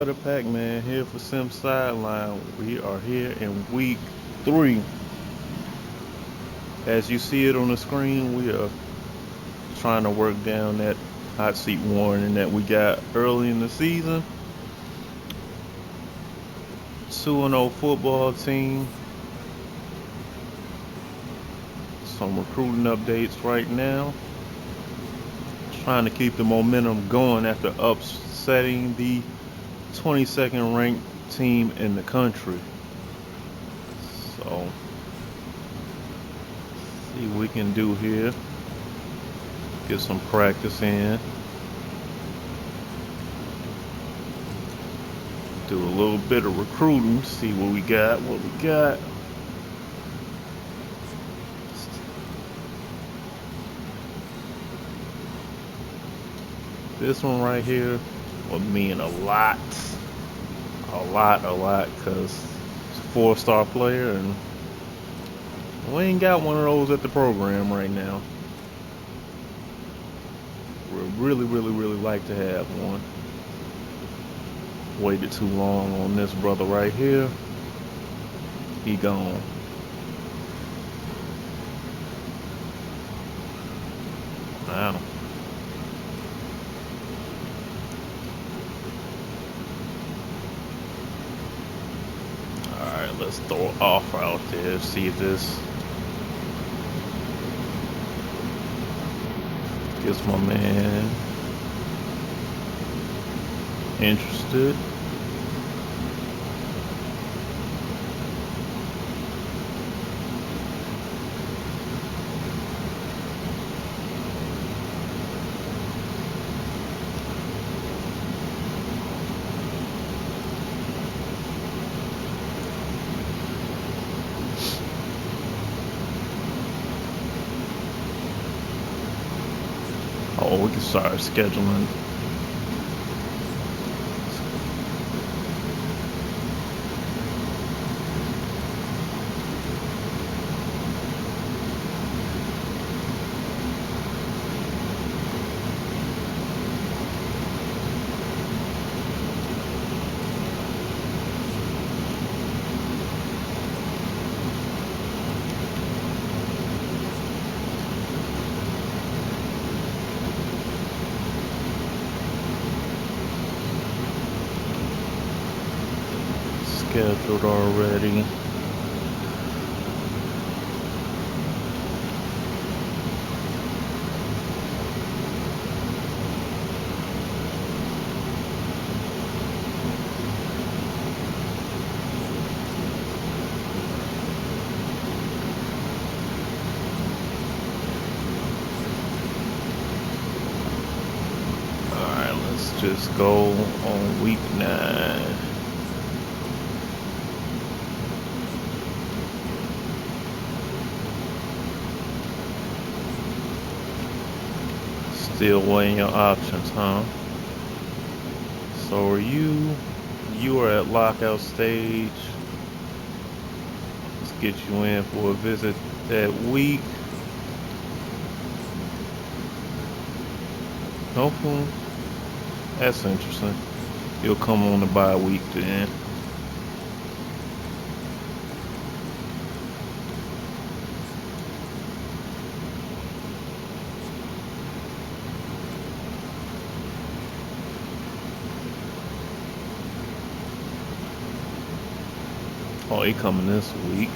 The Pac-Man here for Sim Sideline. We are here in week 3. As you see it on the screen, we are trying to work down that hot seat warning that we got early in the season. 2-0 football team. Some recruiting updates right now. Trying to keep the momentum going after upsetting the 22nd ranked team in the country. So, see what we can do here. Get some practice in. Do a little bit of recruiting. See what we got. This one right here would mean a lot, because it's a 4-star player, and we ain't got one of those at the program right now. We'd really like to have one. Waited too long on this brother right here. He gone. Now. Alright, let's throw an offer out there. See if this gets my man interested. Oh, we can start scheduling. Scheduled already. Alright, let's just go on week 9. Still weighing your options, huh? So are you are at lockout stage. Let's get you in for a visit that week. Hopefully, that's interesting. You'll come on the bye week then. Oh, he coming this week.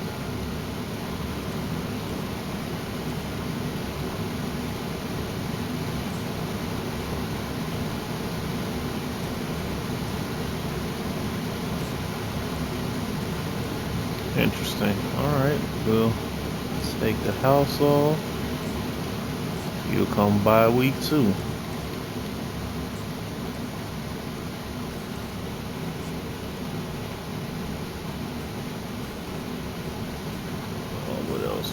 Interesting. Alright, we'll take the house off. You'll come by week 2. What else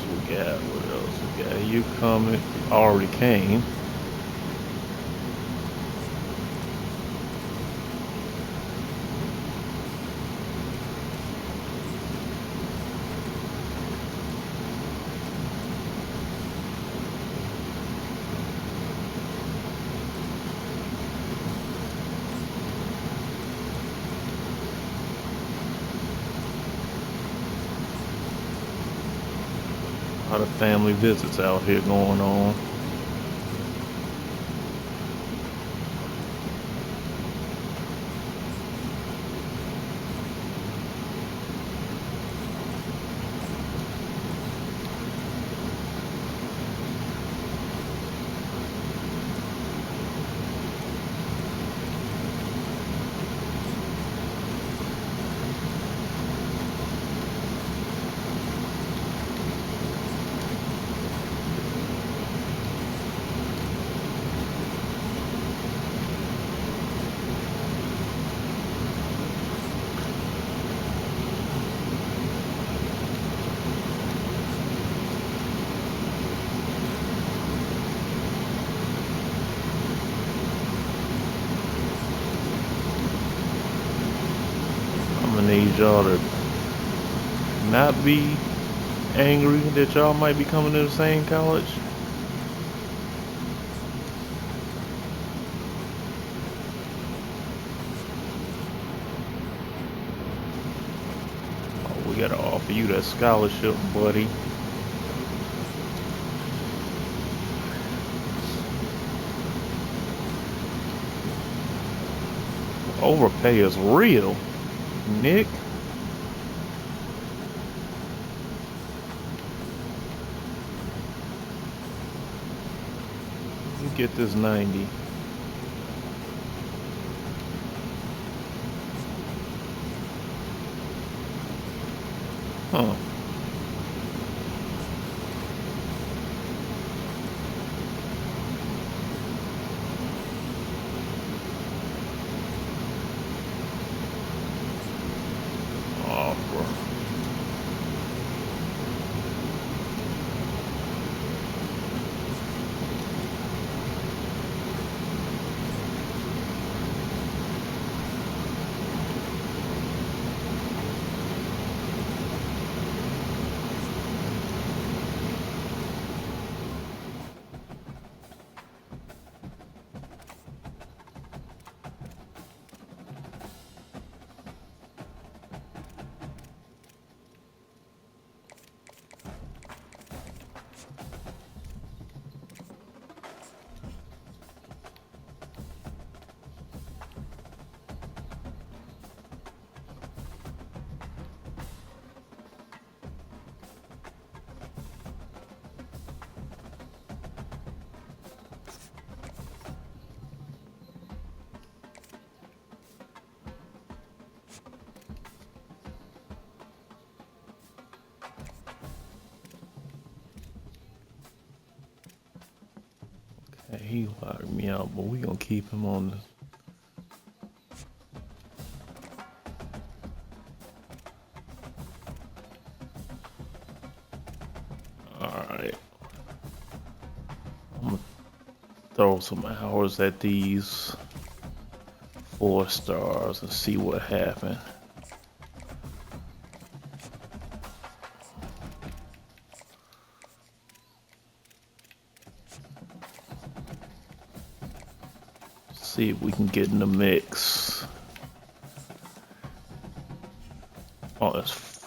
we got? You coming? Already came. A lot of family visits out here going on. I'm gonna need y'all to not be angry that y'all might be coming to the same college. Oh, we gotta offer you that scholarship, buddy. Overpay is real, Nick. You get this 90. Huh. Oh, bro. Okay, he locked me out, but we gonna keep him on the. Alright. I'm gonna throw some hours at these 4 stars and see what happens. See if we can get in the mix. Oh, that's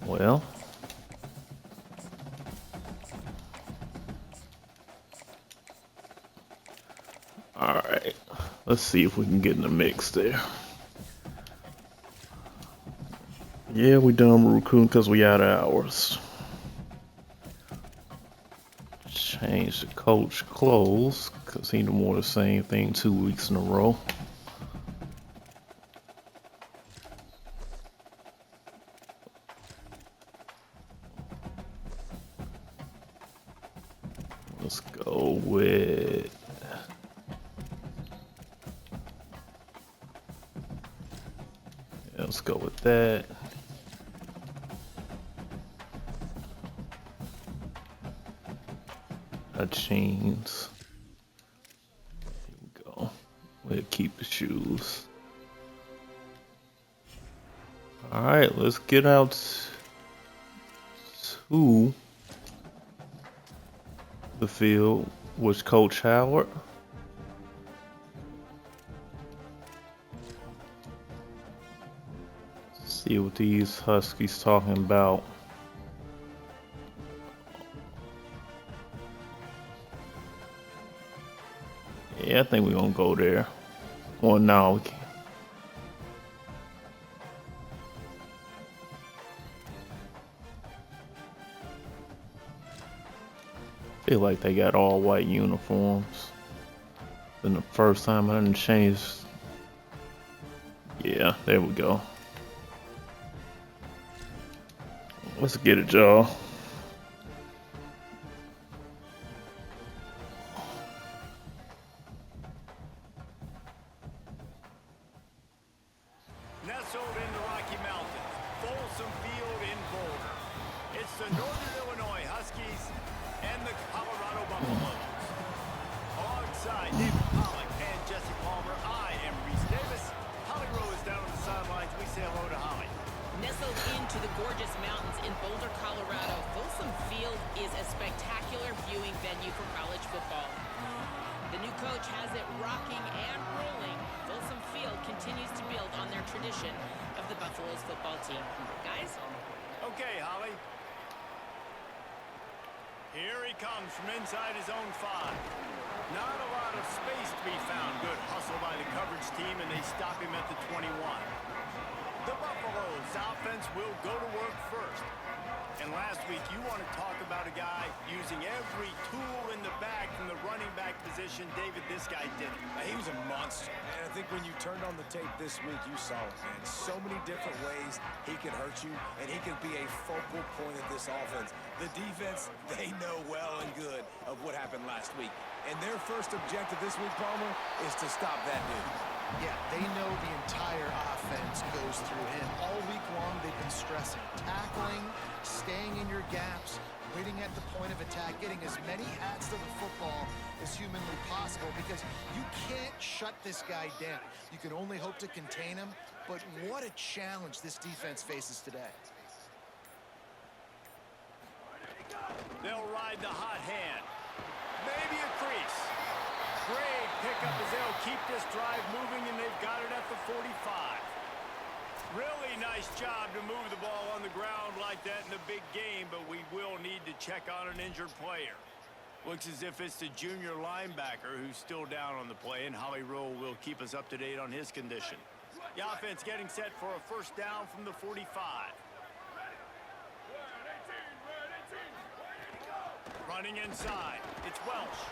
well. All right, let's see if we can get in the mix there. Yeah, we done recruiting because we out of hours. Change the coach clothes because he done wore the same thing 2 weeks in a row. Let's go with let's go with that. Jeans. Here we go. We'll keep the shoes. Alright, let's get out to the field with Coach Howard. See what these Huskies talking about. Yeah, I think we're gonna go there. Well, no, we can't. Feel like they got all white uniforms. Then the first time I didn't change. Yeah, there we go. Let's get it, y'all. Nestled in the Rocky Mountains, Folsom Field in Boulder. It's the Northern Illinois Huskies and the Colorado Buffaloes. Alongside David Pollock and Jesse Palmer, I am Reese Davis. Holly Rowe is down on the sidelines. We say hello to Holly. Nestled into the gorgeous mountains in Boulder, Colorado, Folsom Field is a spectacular viewing venue for college football. The new coach has it rocking and rolling. Folsom Field continues to build on their tradition of the Buffaloes football team. Guys? Okay, Holly. Here he comes from inside his own 5. Not a lot of space to be found. Good hustle by the coverage team, and they stop him at the 21. The Buffaloes offense will go to work first. And last week, you want to talk about a guy using every tool in the bag from the running back position. David, this guy did it. He was a monster. And I think when you turned on the tape this week, you saw it, man. So many different ways he can hurt you, and he can be a focal point of this offense. The defense, they know well and good of what happened last week. And their first objective this week, Palmer, is to stop that dude. Yeah, they know the entire offense goes through him. All week long, they've been stressing tackling, staying in your gaps, waiting at the point of attack, getting as many hats to the football as humanly possible, because you can't shut this guy down. You can only hope to contain him, but what a challenge this defense faces today. They'll ride the hot hand. Maybe a crease. Great pickup as they'll keep this drive moving, and they've got it at the 45. Really nice job to move the ball on the ground like that in the big game, but we will need to check on an injured player. Looks as if it's the junior linebacker who's still down on the play, and Holly Rowe will keep us up to date on his condition. The offense getting set for a first down from the 45. Running inside, it's Welsh.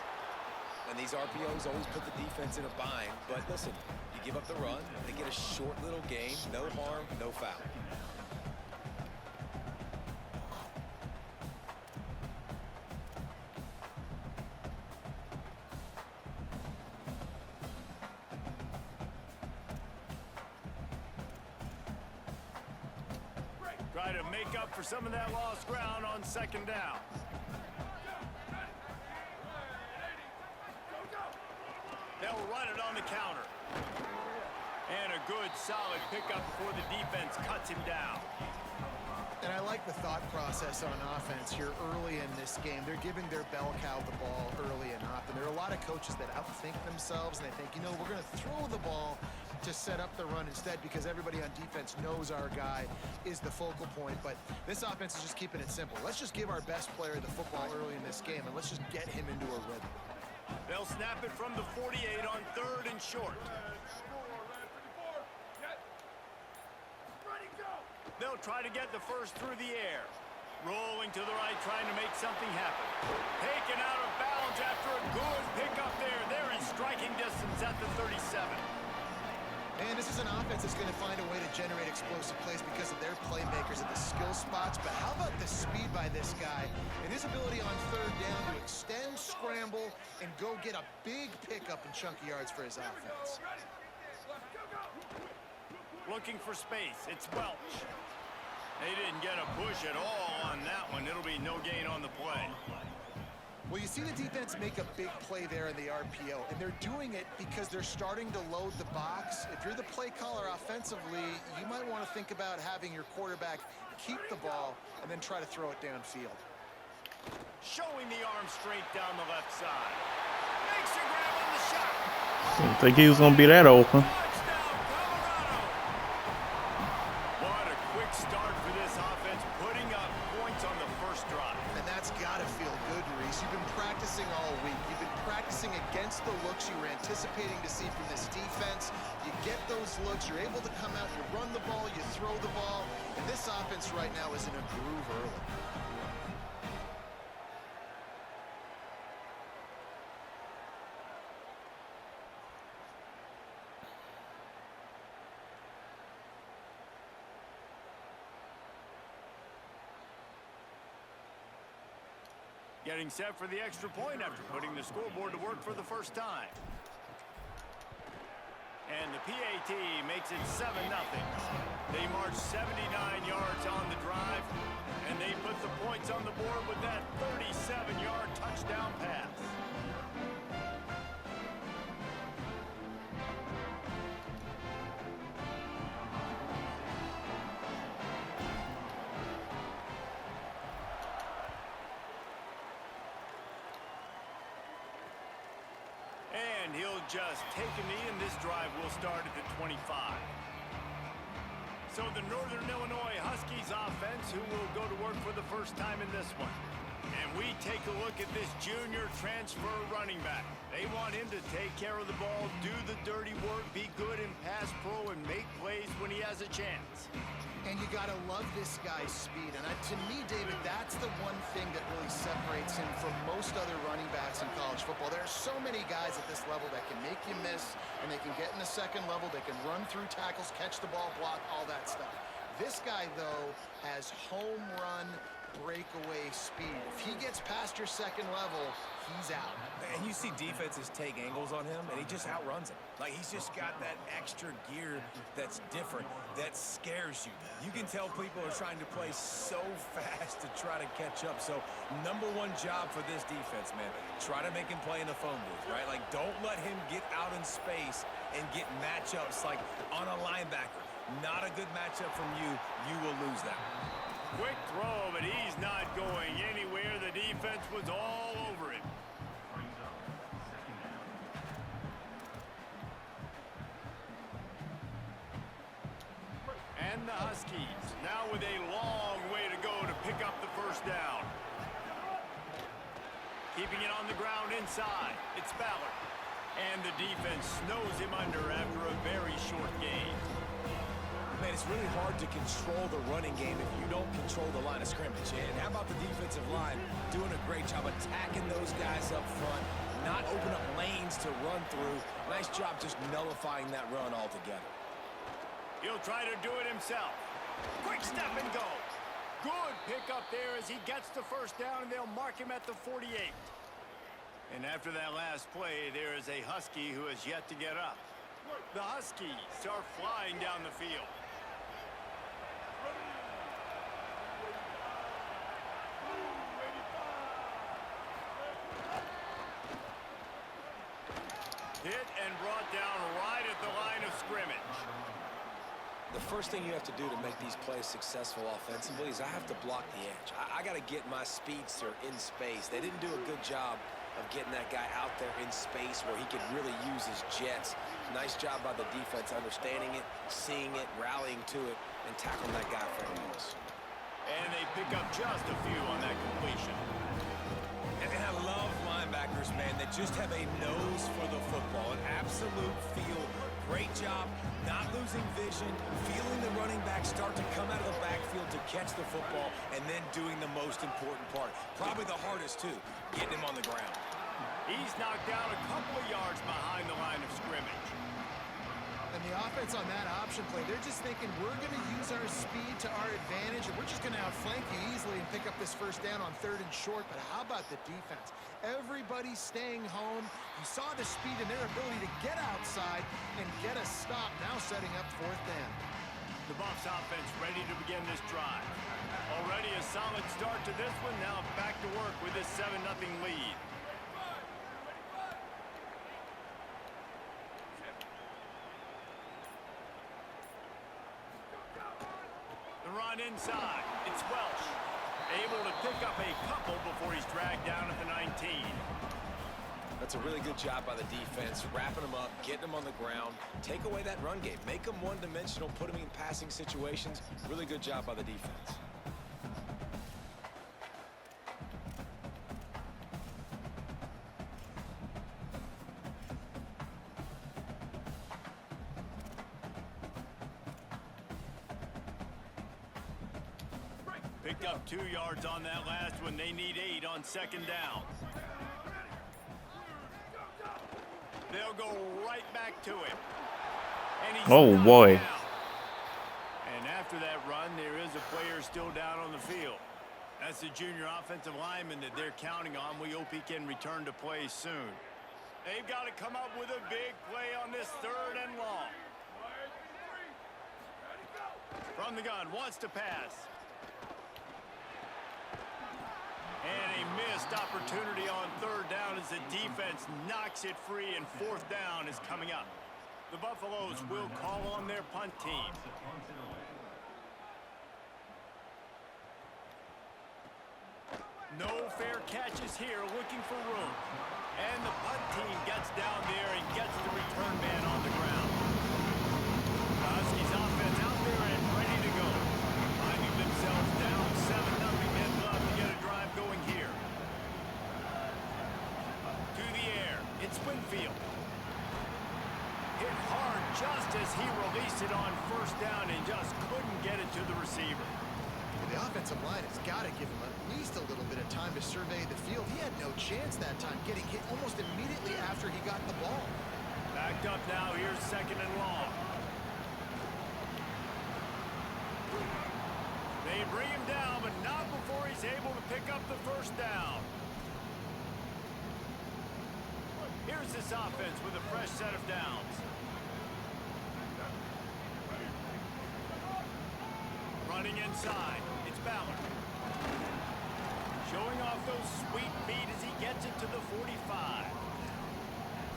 And these RPOs always put the defense in a bind. But listen, you give up the run, they get a short little gain, no harm, no foul. Try to make up for some of that lost ground on second down. They'll run it on the counter. And a good, solid pickup before the defense cuts him down. And I like the thought process on offense here early in this game. They're giving their bell cow the ball early and often. There are a lot of coaches that outthink themselves, and they think, you know, we're going to throw the ball to set up the run instead, because everybody on defense knows our guy is the focal point. But this offense is just keeping it simple. Let's just give our best player the football early in this game, and let's just get him into a rhythm. They'll snap it from the 48 on 3rd and short. They'll try to get the first through the air. Rolling to the right, trying to make something happen. Taken out of bounds after a good pickup there. They're in striking distance at the 37. And this is an offense that's going to find a way to generate explosive plays because of their playmakers at the skill spots. But how about the speed by this guy and his ability on 3rd down to extend, scramble, and go get a big pickup and chunky yards for his offense. Looking for space. It's Welch. They didn't get a push at all on that one. It'll be no gain on the play. Well, you see the defense make a big play there in the RPO, and they're doing it because they're starting to load the box. If you're the play caller offensively, you might want to think about having your quarterback keep the ball and then try to throw it downfield. Showing the arm straight down the left side. Makes a grab on the shot. Didn't think he was going to be that open. What a quick start for this offense, putting up points on the first drive. And that's got to feel good, Reese. You've been practicing all week. You've been practicing against the looks you were anticipating those looks. You're able to come out, you run the ball, you throw the ball. And this offense right now is in a groove early. Getting set for the extra point after putting the scoreboard to work for the first time. And the PAT makes it 7-0. They march 79 yards on the drive, and they put the points on the board with that 37-yard touchdown pass. And he'll just take a knee, and this drive will start at the 25. So the Northern Illinois Huskies offense, who will go to work for the first time in this one. And we take a look at this junior transfer running back. They want him to take care of the ball, do the dirty work, be good in pass pro, and make plays when he has a chance. And you got to love this guy's speed. And to me, David, that's the one thing that really separates him from most other running backs in college football. There are so many guys at this level that can make you miss, and they can get in the second level. They can run through tackles, catch the ball, block, all that stuff. This guy, though, has home run breakaway speed. If he gets past your second level, he's out. And you see defenses take angles on him, and he just outruns them. Like, he's just got that extra gear that's different, that scares you. You can tell people are trying to play so fast to try to catch up. So, number one job for this defense, man, try to make him play in the phone booth, right? Like, don't let him get out in space and get matchups like on a linebacker. Not a good matchup from you. You will lose that. Quick throw, but he's not going anywhere. The defense was all over it. And the Huskies now with a long way to go to pick up the first down. Keeping it on the ground inside. It's Ballard. And the defense snows him under after a very short gain. Man, it's really hard to control the running game if you don't control the line of scrimmage. And how about the defensive line doing a great job attacking those guys up front, not open up lanes to run through. Nice job just nullifying that run altogether. He'll try to do it himself. Quick step and go. Good pick up there as he gets the first down, and they'll mark him at the 48. And after that last play, there is a Husky who has yet to get up. The Huskies are flying down the field. Hit and brought down right at the line of scrimmage. The first thing you have to do to make these plays successful offensively is I have to block the edge. I got to get my speedster in space. They didn't do a good job of getting that guy out there in space where he could really use his jets. Nice job by the defense understanding it, seeing it, rallying to it, and tackling that guy for a loss. And they pick up just a few on that completion. And I love linebackers, man, that just have a nose for the football, an absolute feel. Great job, not losing vision, feeling the running back start to come out of the backfield to catch the football, and then doing the most important part. Probably the hardest, too, getting him on the ground. He's knocked down a couple of yards behind the line of scrimmage. And the offense on that option play, they're just thinking we're going to use our speed to our advantage, and we're just going to outflank you easily and pick up this first down on 3rd and short. But how about the defense? Everybody's staying home. You saw the speed and their ability to get outside and get a stop, now setting up 4th down. The Buffs offense ready to begin this drive. Already a solid start to this one. Now back to work with this 7-0 lead. The run inside. It's Welsh. Able to pick up a couple before he's dragged down at the 19. That's a really good job by the defense, wrapping them up, getting them on the ground. Take away that run game. Make them one-dimensional, put them in passing situations. Really good job by the defense. Picked up 2 yards on that last one. They need 8 on second down. They'll go right back to him. And he's Oh, boy. down. And after that run, there is a player still down on the field. That's the junior offensive lineman that they're counting on. We hope he can return to play soon. They've got to come up with a big play on this 3rd and long. From the gun, wants to pass. And a missed opportunity on 3rd down as the defense knocks it free, and 4th down is coming up. The Buffaloes will call on their punt team. No fair catches here, looking for room. And the punt team gets down there and gets the return man on the ground. The Huskies offense out there and ready to go. Finding themselves down 7-0, and love to get a drive going here. To the air, it's Winfield. Hit hard just as he released it on 1st down and just couldn't get it to the receiver. The offensive line has got to give him at least a little bit of time to survey the field. He had no chance that time, getting hit almost immediately after he got the ball. Backed up now, here's 2nd and long. They bring him down, but not before he's able to pick up the 1st down. Here's this offense with a fresh set of downs. Running inside, it's Ballard. Showing off those sweet feet as he gets it to the 45.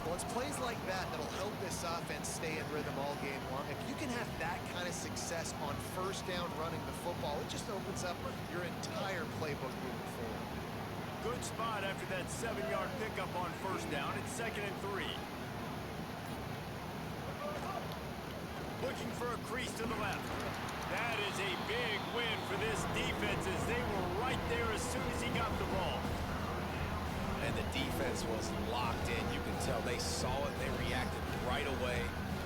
Well, it's plays like that that'll help this offense stay in rhythm all game long. If you can have that kind of success on 1st down running the football, it just opens up your entire playbook moving forward. Good spot after that 7-yard pickup on 1st down. It's 2nd and 3. Looking for a crease to the left. That is a big win for this defense as they were right there as soon as he got the ball. And the defense was locked in. You can tell they saw it. They reacted right away.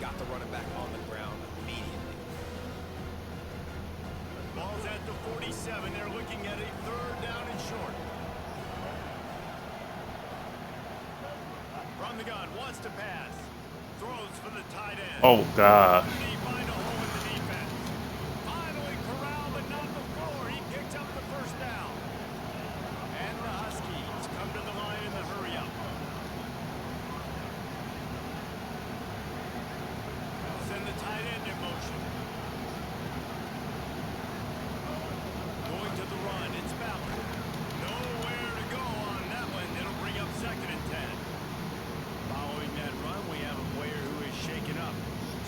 Got the running back on the ground immediately. Ball's at the 47. They're looking at a 3rd down and short. From the gun, wants to pass. Throws for the tight end. Oh, God. They find a hole in the defense. Finally corralled, but not before. He picks up the 1st down. And the Huskies come to the line in the hurry up. Send the tight end in motion. Going to the run, it's Ballard. Nowhere to go on that one. It'll bring up 2nd and 10. Following that run, we have a player who is shaken up.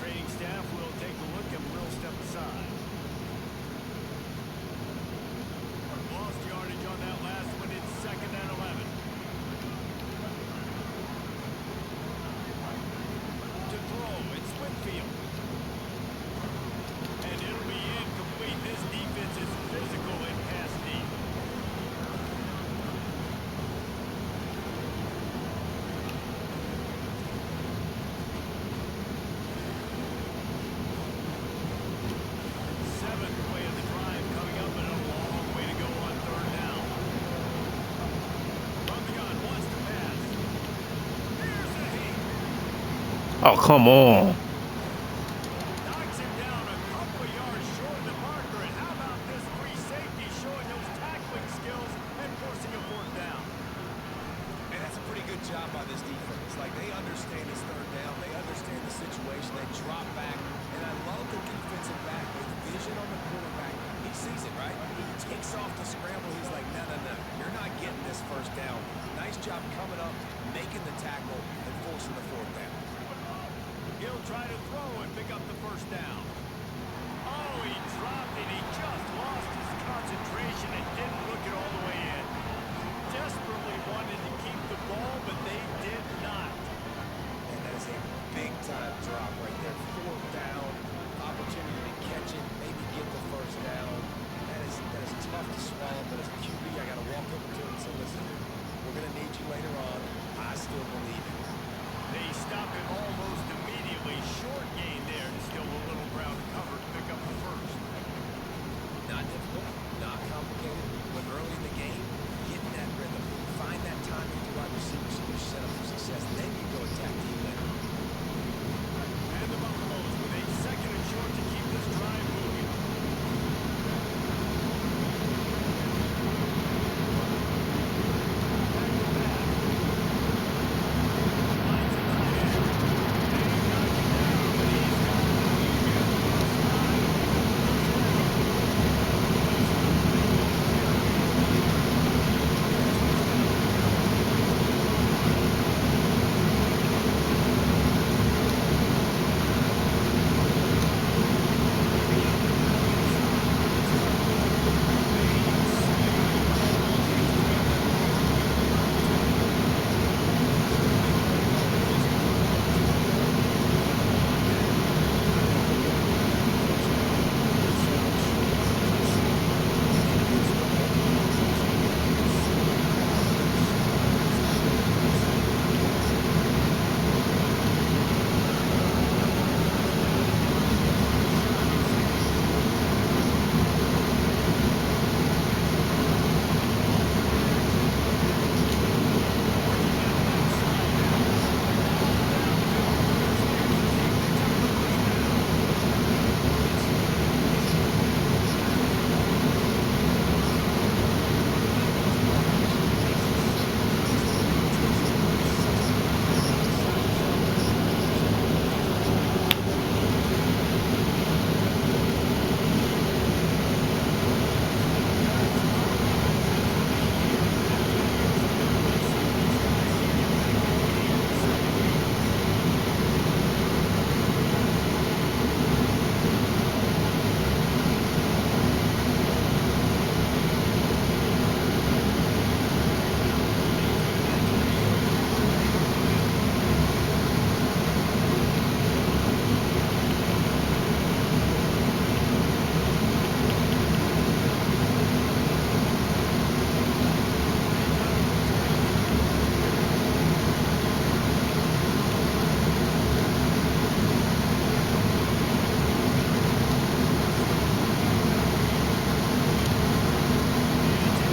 Training staff will take a look and will step aside. Lost yardage on that last one. It's 2nd and 11. To throw, it's Winfield. And it'll be incomplete. This defense is physical in pass deep. Oh, come on. Knocks him down a couple of yards short of the marker. And how about this free safety showing those tackling skills and forcing a 4th down? And that's a pretty good job by this defense. Like, they understand it's 3rd down. They understand the situation. They drop back. And I love the defensive back with vision on the quarterback. He sees it, right? He takes off the scramble. He's like, no, no, no. You're not getting this 1st down. Nice job coming up, making the tackle, and forcing the 4th down. He'll try to throw and pick up the 1st down. Oh, he dropped it. He just lost his concentration and didn't look it all the way in. Desperately wanted to keep the ball, but they did not. And that is a big-time drop right there. 4th down, opportunity to catch it, maybe get the 1st down. That is tough to swallow, but as a QB, I got to walk over to him and say, listen, we're going to need you later on. I still believe it. They stop him almost immediately. Short gain there to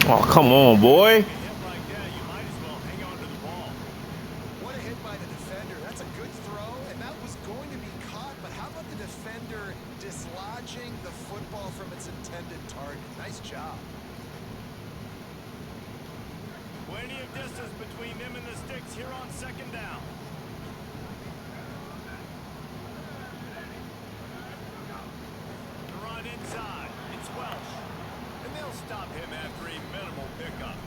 Oh, come on, boy. Get hit like that, you might as well hang on to the ball. What a hit by the defender. That's a good throw, and that was going to be caught, but how about the defender dislodging the football from its intended target? Nice job. Plenty of distance between them and the sticks here on second down. The run inside. It's Welsh. And they'll stop him after a minimal pickup.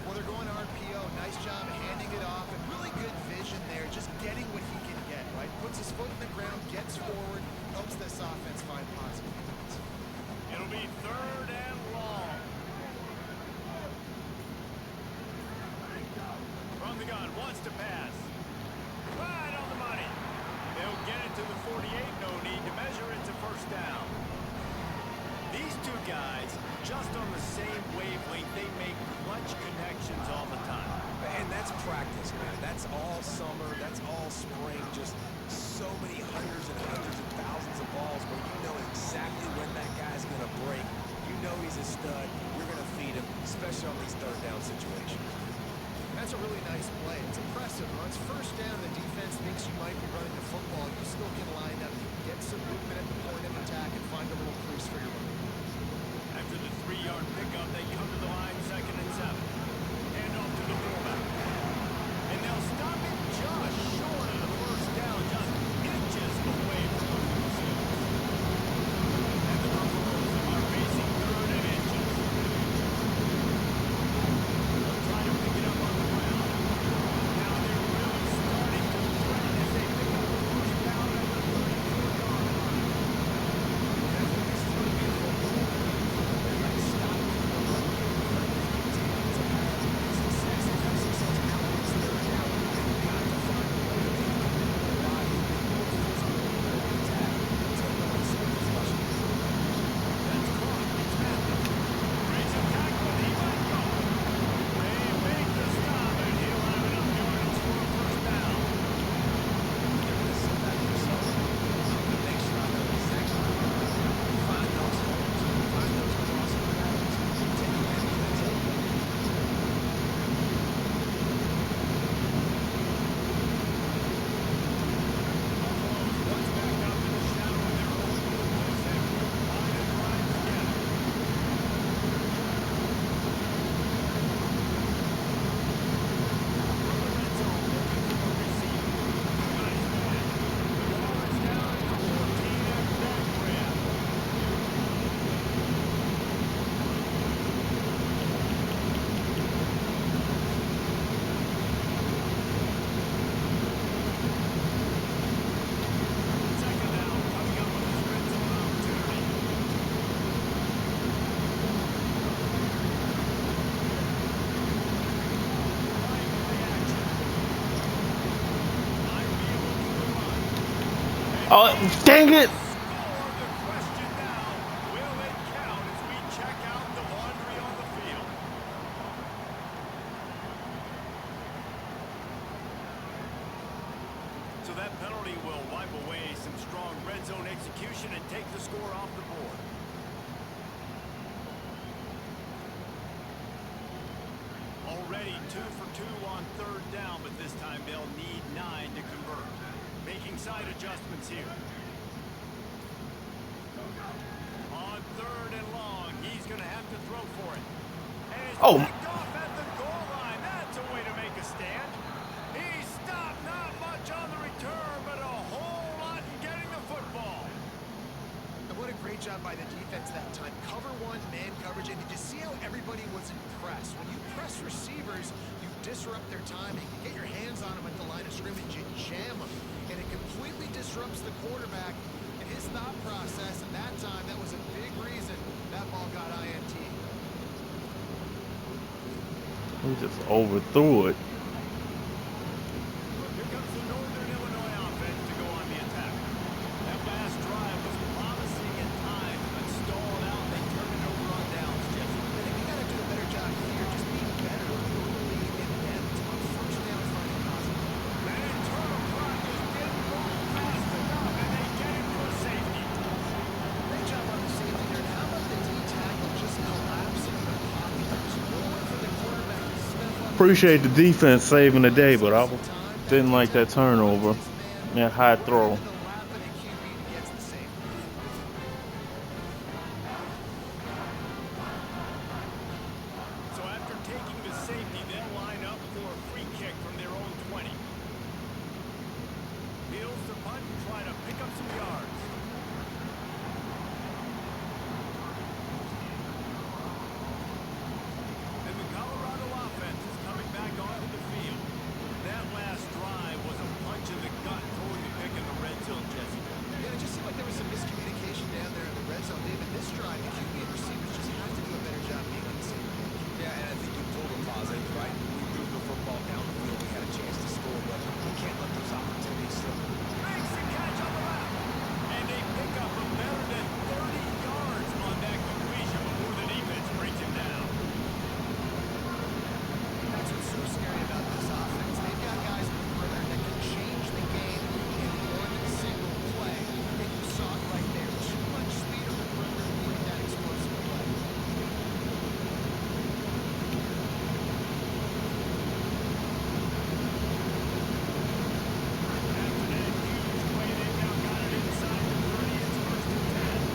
Well, they're going RPO. Nice job handing it off, and really good vision there, just getting what he can get, right? Puts his foot in the ground, gets forward, helps this offense find positive points. It'll be third and long. From the gun, wants to pass. Right on the money. They'll get it to the 48. No need to measure it to first down. These two guys, just on the same wavelength, they make clutch connections all the time. And that's practice, man. That's all summer. That's all spring. Just so many hundreds and thousands of balls where you know exactly when that guy's going to break. You know he's a stud. You're going to feed him, especially on these third down situations. That's a really nice play. It's impressive. Once first down, the defense thinks you might be running the football. You still can line up, get some movement at the point of attack, and find a little crease for your running. After the 3-yard pickup, they come to the line, 2nd and 7. Hand off to the fullback. And they'll stop it just short of the first down, just inches away from the receivers. And the Buffaloes are facing 3rd and inches. They'll try to pick it up on the ground. Now they're really starting to threaten as they pick up the first down at the 34-yard line. That's what this is going to be a football. Oh, dang it! Score the question now. Will it count as we check out the laundry on the field? So that penalty will wipe away some strong red zone execution and take the score off the board. Already 2 for 2 on 3rd down, but this time they'll need 9 to convert. Making side adjustments here. On 3rd and long, he's going to have to throw for it. And it's picked off at the goal line. That's a way to make a stand. He stopped, not much on the return, but a whole lot in getting the football. And what a great job by the defense that time. Cover 1, man coverage, and did you see how everybody was impressed? When you press receivers, you disrupt their timing. You get your hands on them at the line of scrimmage, you jam them. And it completely disrupts the quarterback and his thought process. And that time, that was a big reason that ball got INT. He just overthrew it. Here comes the Northern Illinois offense to go on the attack. That last drive was promising at times, but stalled out. They turned it over on downs, Jeff. I think you got to do a better job here, just being better early in depth on first down, finding positive. That internal clock just didn't move fast enough, and they get it for safety. Great job on the safety there. And how about the D tackle just collapsing in the pocket Appreciate the defense saving the day, but I didn't like that turnover, that high throw. So after taking the safety, they'll line up for a free kick from their own 20. Peels the punt and try to pick up some yards. And the Colorado offense is coming back onto the field. That last drive was a punch in the gut throwing the pick in the red zone, Jesse. Yeah, it just seemed like there was some miscommunication down there in the red zone. David, this drive, the QB and receivers just have to do a better job being on the same page. Yeah, and I think you pulled a positive, right? We moved the football down the field. We had a chance to score, but we can't let those opportunities slip. Makes the catch on the left. And they pick up a better than 30 yards on that completion before the defense breaks him down. That's what's so scary about this offense. They've got guys in the perimeter that can change the game in one single play. And you saw it right there. Too much speed on the perimeter to make that explosive play. After that huge play, they've now got it inside the 30. It's 1st and 10.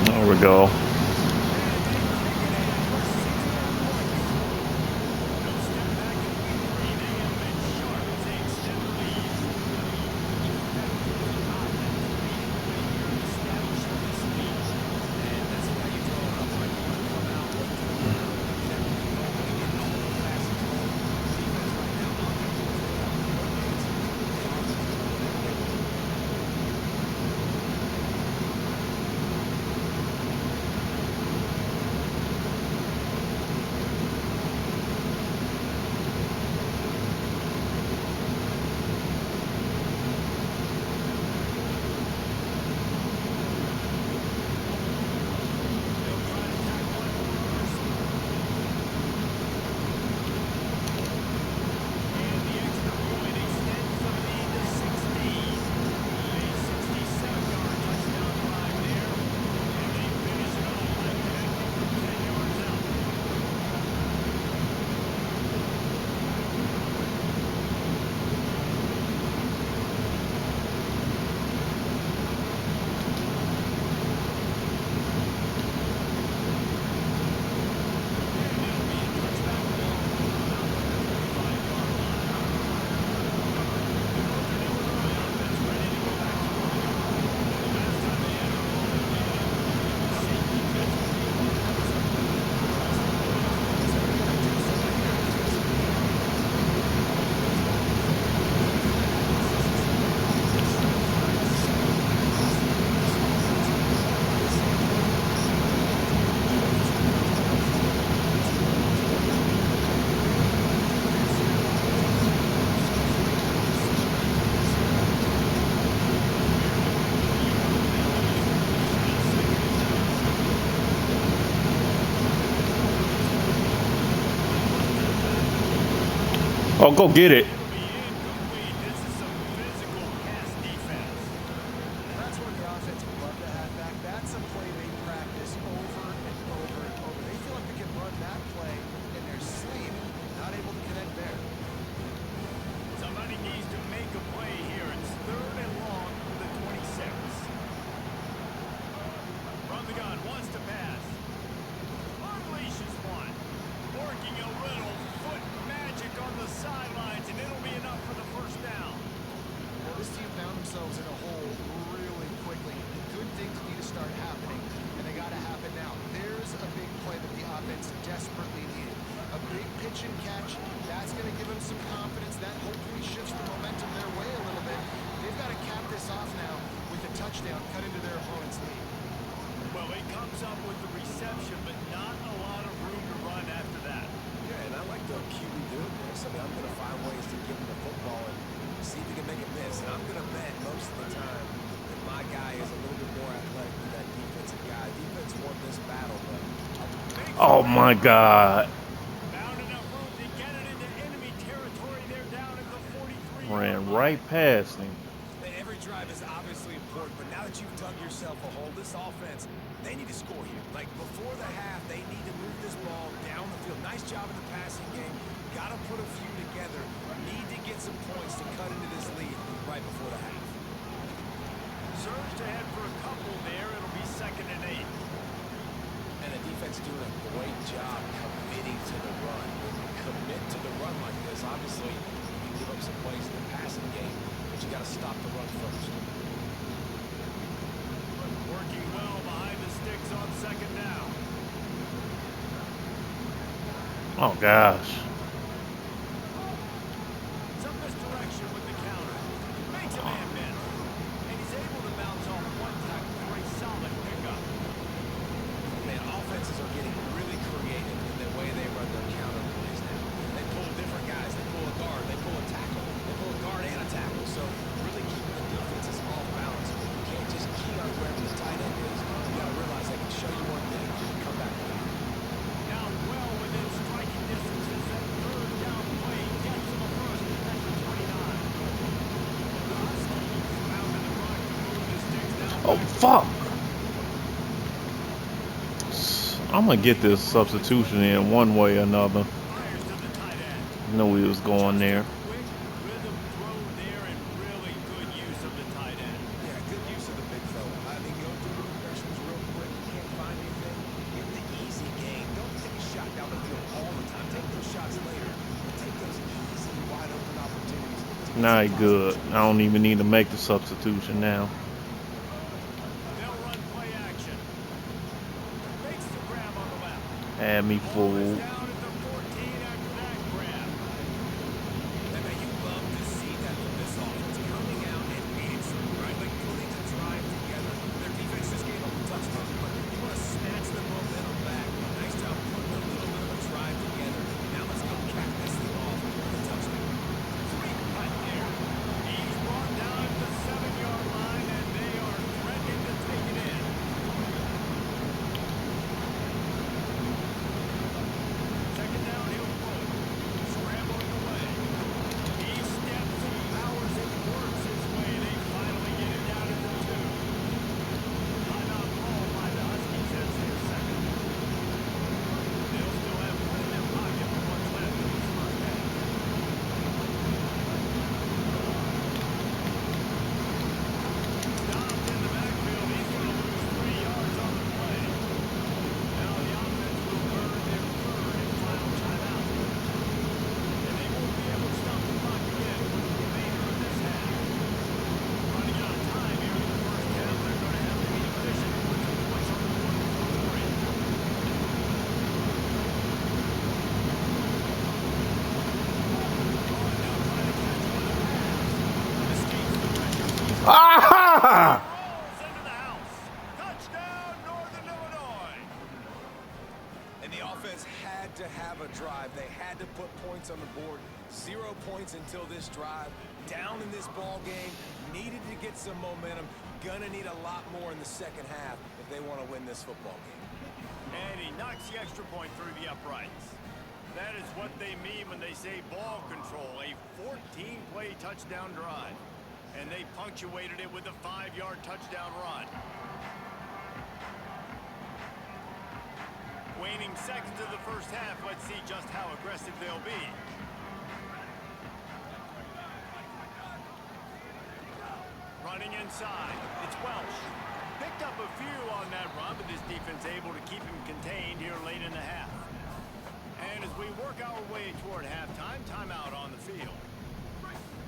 There we go. Oh, go get it. It'll be incomplete. This is some physical pass defense. That's where the offense would love to have back. That's a play they practice over and over and over. They feel like they can run that play in their sleep. Not able to connect there. Somebody needs to make a play here. It's 3rd and long from the 26. From the gun, wants to pass. Unleashes one. Working a little foot magic on the sidelines, and it'll be enough for the first down. Well, this team found themselves in a hole really quickly. Good things need to start happening, and they got to happen now. There's a big play that the offense desperately needed. A big pitch and catch. That's going to give them some confidence. That hopefully shifts the momentum their way a little bit. They've got to cap this off now with a touchdown cut into their opponent's lead. Well, he comes up with the reception, but not a lot of room to run after that. Yeah, and I like the QB doing this. I mean, I'm going to find ways to give him the football and see if he can make it miss. And I'm going to bet most of the time that my guy is a little bit more athletic than that defensive guy. Defense won this battle, but Oh my God. Found enough room to get it into enemy territory. They're down at the 43. Ran right past him. man, every drive is obviously important. But now that you've dug yourself a hole, this offense, they need to score here. Like before the half, they need to move this ball down the field. Nice job in the passing game. Got to put a few together. Need to get some points to cut into this lead right before the half. Surged ahead for a couple there. It'll be 2nd and 8. And the defense doing a great job committing to the run. When you commit to the run like this, obviously you can give up some plays in the passing game, but you got to stop the run first. Working well behind the sticks on 2nd down. Oh gosh. Some misdirection with the counter. Makes a man miss. And he's able to bounce off one tackle for a solid pickup. Man, offenses are getting really creative in the way they run their counter plays now. They pull different guys. They pull a guard. They pull a tackle. They pull a guard and a tackle. So really keeping the defenses off balance. You can't just key on wherever the tight end is. You got to realize they can show you one thing and come back with it. Now well within striking distance as that 3rd down play gets him a first at the 29. The Huskies pounding the rock to move the sticks down. Oh fuck. I'm gonna get this substitution in one way or another. Fires to the tight end. Knew he was going there. Quick rhythm throw there and really good use of the tight end. Yeah, good use of the big fella. I mean, go through the progressions real quick. You can't find anything. Get the easy game. Don't take a shot down the field all the time. Take those shots later. Take those easy, wide open opportunities. to get Nah, he some good. positive I don't even need to make the substitution now. They'll run play action. Makes the grab on the left. Had me Ball is fooled. down at the 14 after that grab. And man, you love to see that from this offense coming out and answering, right? Like putting the drive together. Their defense just gave up a touchdown, but you want to snatch the momentum back. Nice job putting a little bit of a drive together. Now let's go cap this thing off with a touchdown. Three cut there. He's brought down at the 7-yard line, and they are threatening to take it in. Second down, he'll pull. Scrambling away. He steps and powers and works his way. They finally get it down to the 2. Timeout call by the Huskies. That's their second. They'll still have one in their pocket for what's left of this first half. Stopped in the backfield. He's going to lose 3 yards on the play. Now the offense will burn their 3rd and final timeout. And they won't be able to stop the clock again for the remainder of this half. Running out of time here in the first half. They're going to have to be efficient and put some points on the board before the break. Oh, now trying to catch him on the pass. Escapes the pressure. Ah! Rolls into the house. Touchdown, Northern Illinois. And the offense had to have a drive. They had to put points on the board. 0 points until this drive. Down in this ball game. Needed to get some momentum. Gonna need a lot more in the second half if they want to win this football game. And he knocks the extra point through the uprights. That is what they mean when they say ball control. A 14-play touchdown drive. And they punctuated it with a 5-yard touchdown run. Waning seconds of the first half. Let's see just how aggressive they'll be. Running inside. It's Welsh. Picked up a few on that run, but this defense able to keep him contained here late in the half. And as we work our way toward halftime, timeout on the field.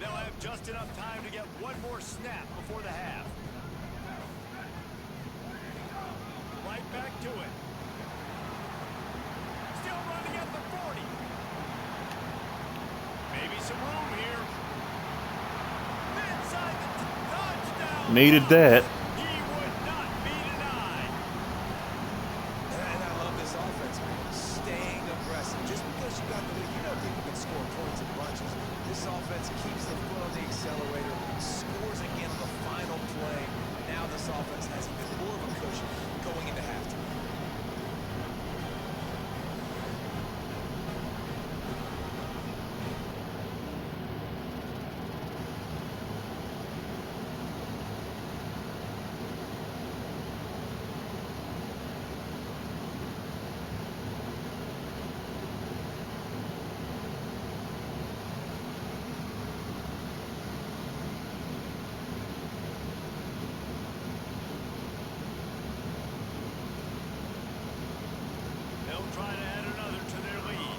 They'll have just enough time to get one more snap before the half. Right back to it. Still running at the 40. Maybe some room here. Inside the touchdown. Needed that. He would not be denied. And I love this offense, man. Staying aggressive. Just because you got the lead, you don't think you can score points in bunches. This offense keeps the foot on the accelerator, scores again on the final play. Now this offense has even more of a cushion going into halftime. They'll try to add another to their lead.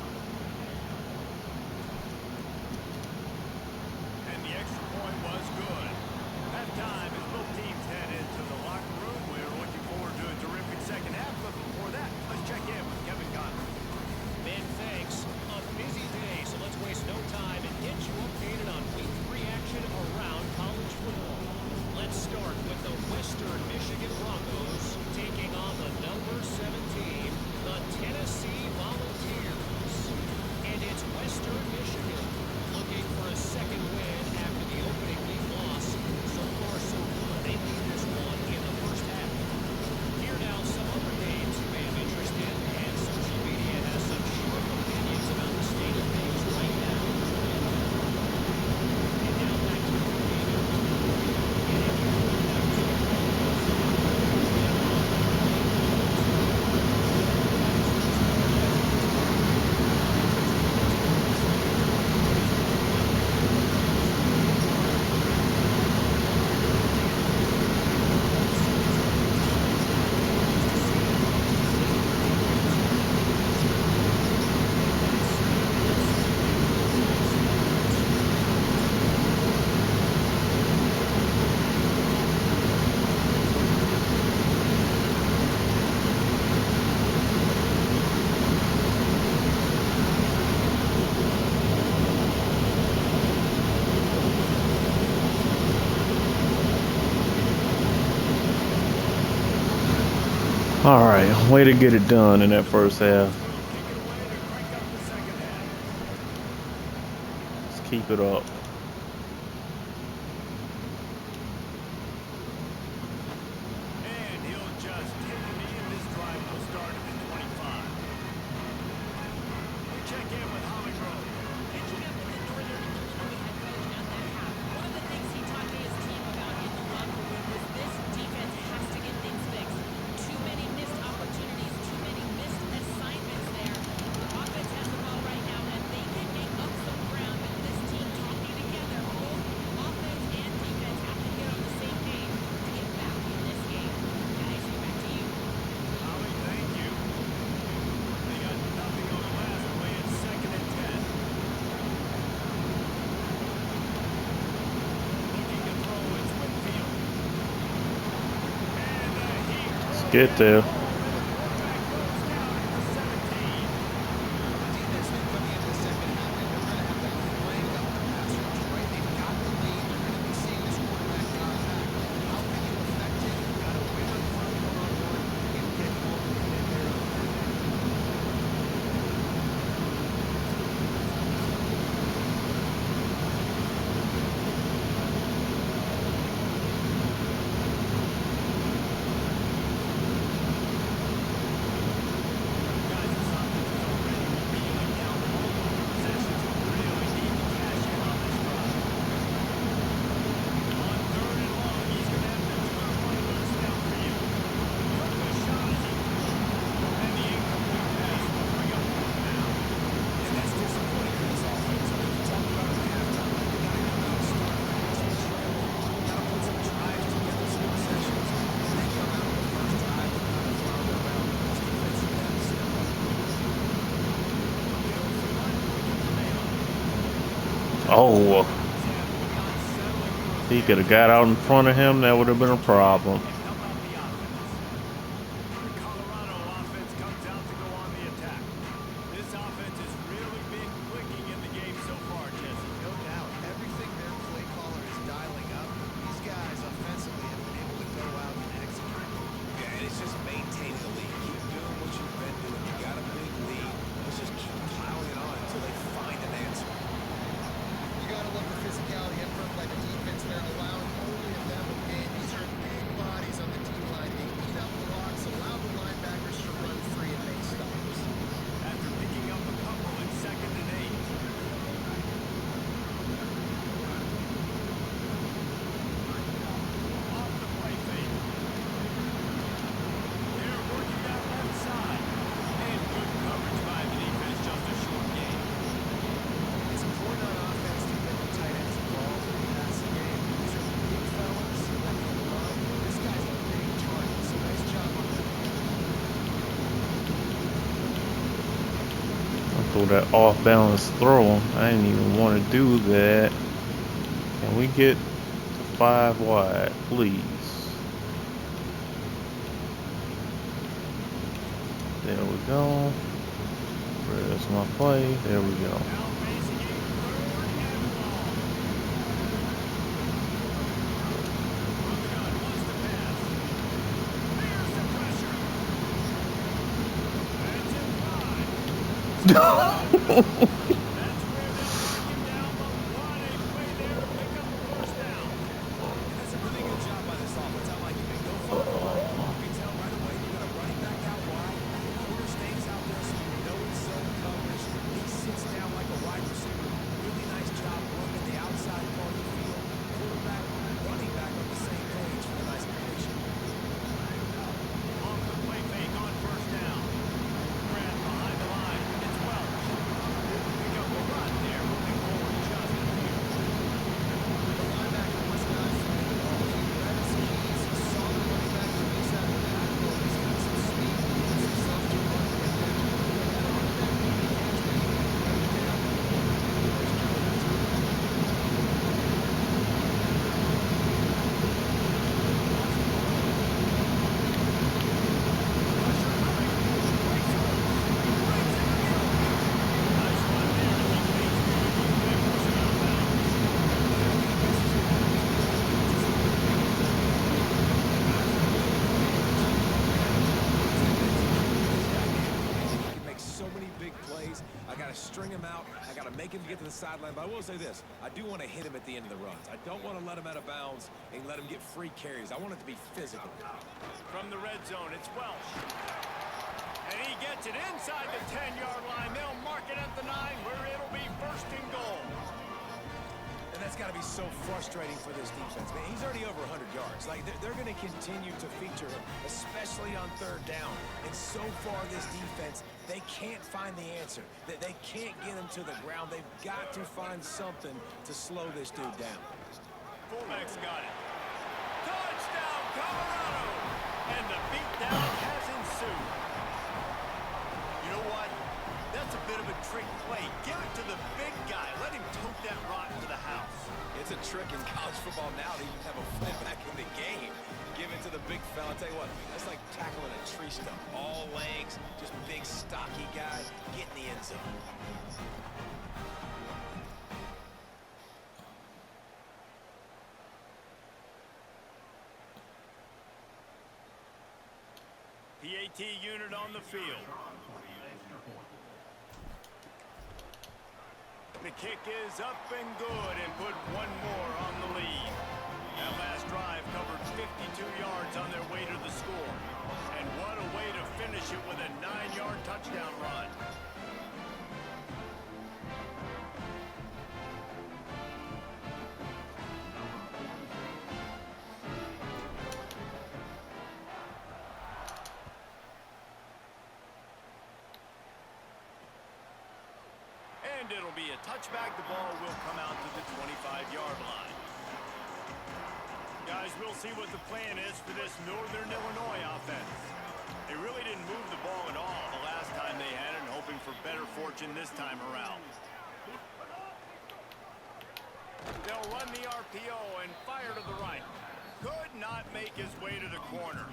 And the extra point was good. Halftime as both teams head into the locker room. We're looking forward to a terrific second half. But before that, let's check in with Kevin Conley. Ben, thanks. A busy day, so let's waste no time and get you updated on week 3 action around college football. Let's start with the Western Michigan Broncos taking on the number 17, the Tennessee Volunteers. And it's Western Michigan looking for a second win after the opening week loss. So far, so good. They lead this one in the first half. Here now, some other games you may have interest in, and social media has some sharp opinions about the state of things right now. And now back to the game. All right, way to get it done in that first half. Kick it away to crank up the second half. Let's keep it up. And he'll just take a knee, and this drive will start at the 25. We check in with Holly Grove. Catching up with the Northern Illinois head coach at that half. One of the things he talked to his team about in the locker room was this defense has to get things fixed. Too many missed opportunities, too many missed assignments there. The offense has the ball right now, and they can make up some ground with this team talking together. Both offense and defense have to get on the same page to get back in this game. Guys, back to you. Holly, thank you. They got nothing on the last play. It's 2nd and 10. Looking to throw, it's Whitfield. And he Let's get there. the quarterback goes down at the 17. Defense been coming into the second half, and they're going to have to crank up the pass rush, right? They've got the lead. They're going to be seeing this quarterback get on back. How can you affect it? You've got to win on front, one on one, and get home and get there. Oh, he could have got out in front of him. That would have been a problem. Help out the offense. The Colorado offense comes out to go on the attack. This offense has really been clicking in the game so far, Jesse. No doubt. Everything their play caller is dialing up, these guys offensively have been able to go out and execute. Yeah, and it's just maintaining the lead. Keep doing what you've been doing. You got a big lead. Let's just keep plowing it on until they find an answer. You got to love the physicality up front by the defense. They're allowing only 11 games. These are big bodies on the D line. They eat up blocks, allow the linebackers to run free and make stops. After picking up a couple in 2nd and 8. Off the play fake. They're working that left side. And good coverage by the defense, just a short game. It's important on offense to get the tight ends involved in the passing game. These are big fellas that can run. This guy's a big target, so nice job on that. I threw that off balance throw. I didn't even want to do that. Can we get to 5 wide, please? There we go. Where's my play? There we go. Now facing a 3rd and long. From the gun, wants to pass. There's the pressure. That's in 5. That's where they'll take him down, but what a play there to pick up the 1st down. And that's a really good job by this offense. I like it. They go for the ball. You can tell right away you got a running back out wide. The corner stays out there so you know it's zone coverage. He sits down like a wide receiver. Really nice job working the outside part of the field. Quarterback, running back on the same page for the nice completion. Off the play fake on 1st down. Grab behind the line. It's Welch. Pick up a run there, moving forward just a few. The linebacker was not throwing the ball. He read his keys. He saw the running back release out of the backfield. He's got some speed. He gets himself to run. And then when that running back made the catch, he run it down. Nice run there to keep things moving with their personnel down. He can make so many big plays. I got to string him out. I got to make him get to the sideline. But I will say this. I do want to hit him at the end of the runs. I don't want to let him out of bounds and let him get free carries. I want it to be physical. From the red zone, it's Welch. And he gets it inside the 10-yard line. They'll mark it at the 9, where it'll be 1st and goal. And that's got to be so frustrating for this defense. Man, he's already over 100 yards. Like, they're going to continue to feature him, especially on 3rd down. And so far, this defense, they can't find the answer. They can't get him to the ground. They've got to find something to slow this dude down. Fullback's got it. Touchdown, Colorado! And the beatdown has ensued. You know what? That's a bit of a trick play. Give it to the big guy. Let him tote that rock to the house. It's a trick in college football now to even have a fullback in the game. Give it to the big fella. I'll tell you what, that's like tackling a tree stump. All legs, just big, stocky guy. Get in the end zone. PAT unit on the field. The kick is up and good and put one more on the lead. That last drive covered 52 yards on their way to the score. And what a way to finish it with a 9-yard touchdown run. And it'll be a touchback. The ball will come out to the 25-yard line. Guys, we'll see what the plan is for this Northern Illinois offense. They really didn't move the ball at all the last time they had it, hoping for better fortune this time around. They'll run the RPO and fire to the right. Could not make his way to the corner.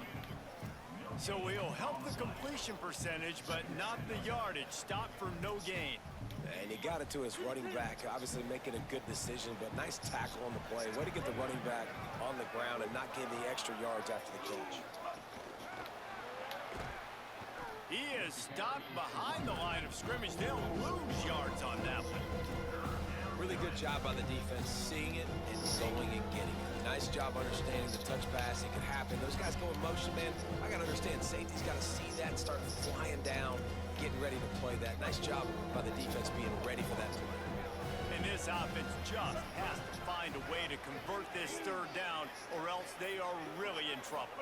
So he'll help the completion percentage, but not the yardage. Stop for no gain. And he got it to his running back, obviously making a good decision, but nice tackle on the play. Way to get the running back on the ground and not give the extra yards after the catch. He is stopped behind the line of scrimmage. They'll lose yards on that one. Really good job by the defense, seeing it and going and getting it. Nice job understanding the touch pass. It could happen. Those guys go in motion, man. I got to understand, safety's got to see that and start flying down, getting ready to play that. Nice job by the defense being ready for that play. And this offense just has to find a way to convert this third down, or else they are really in trouble.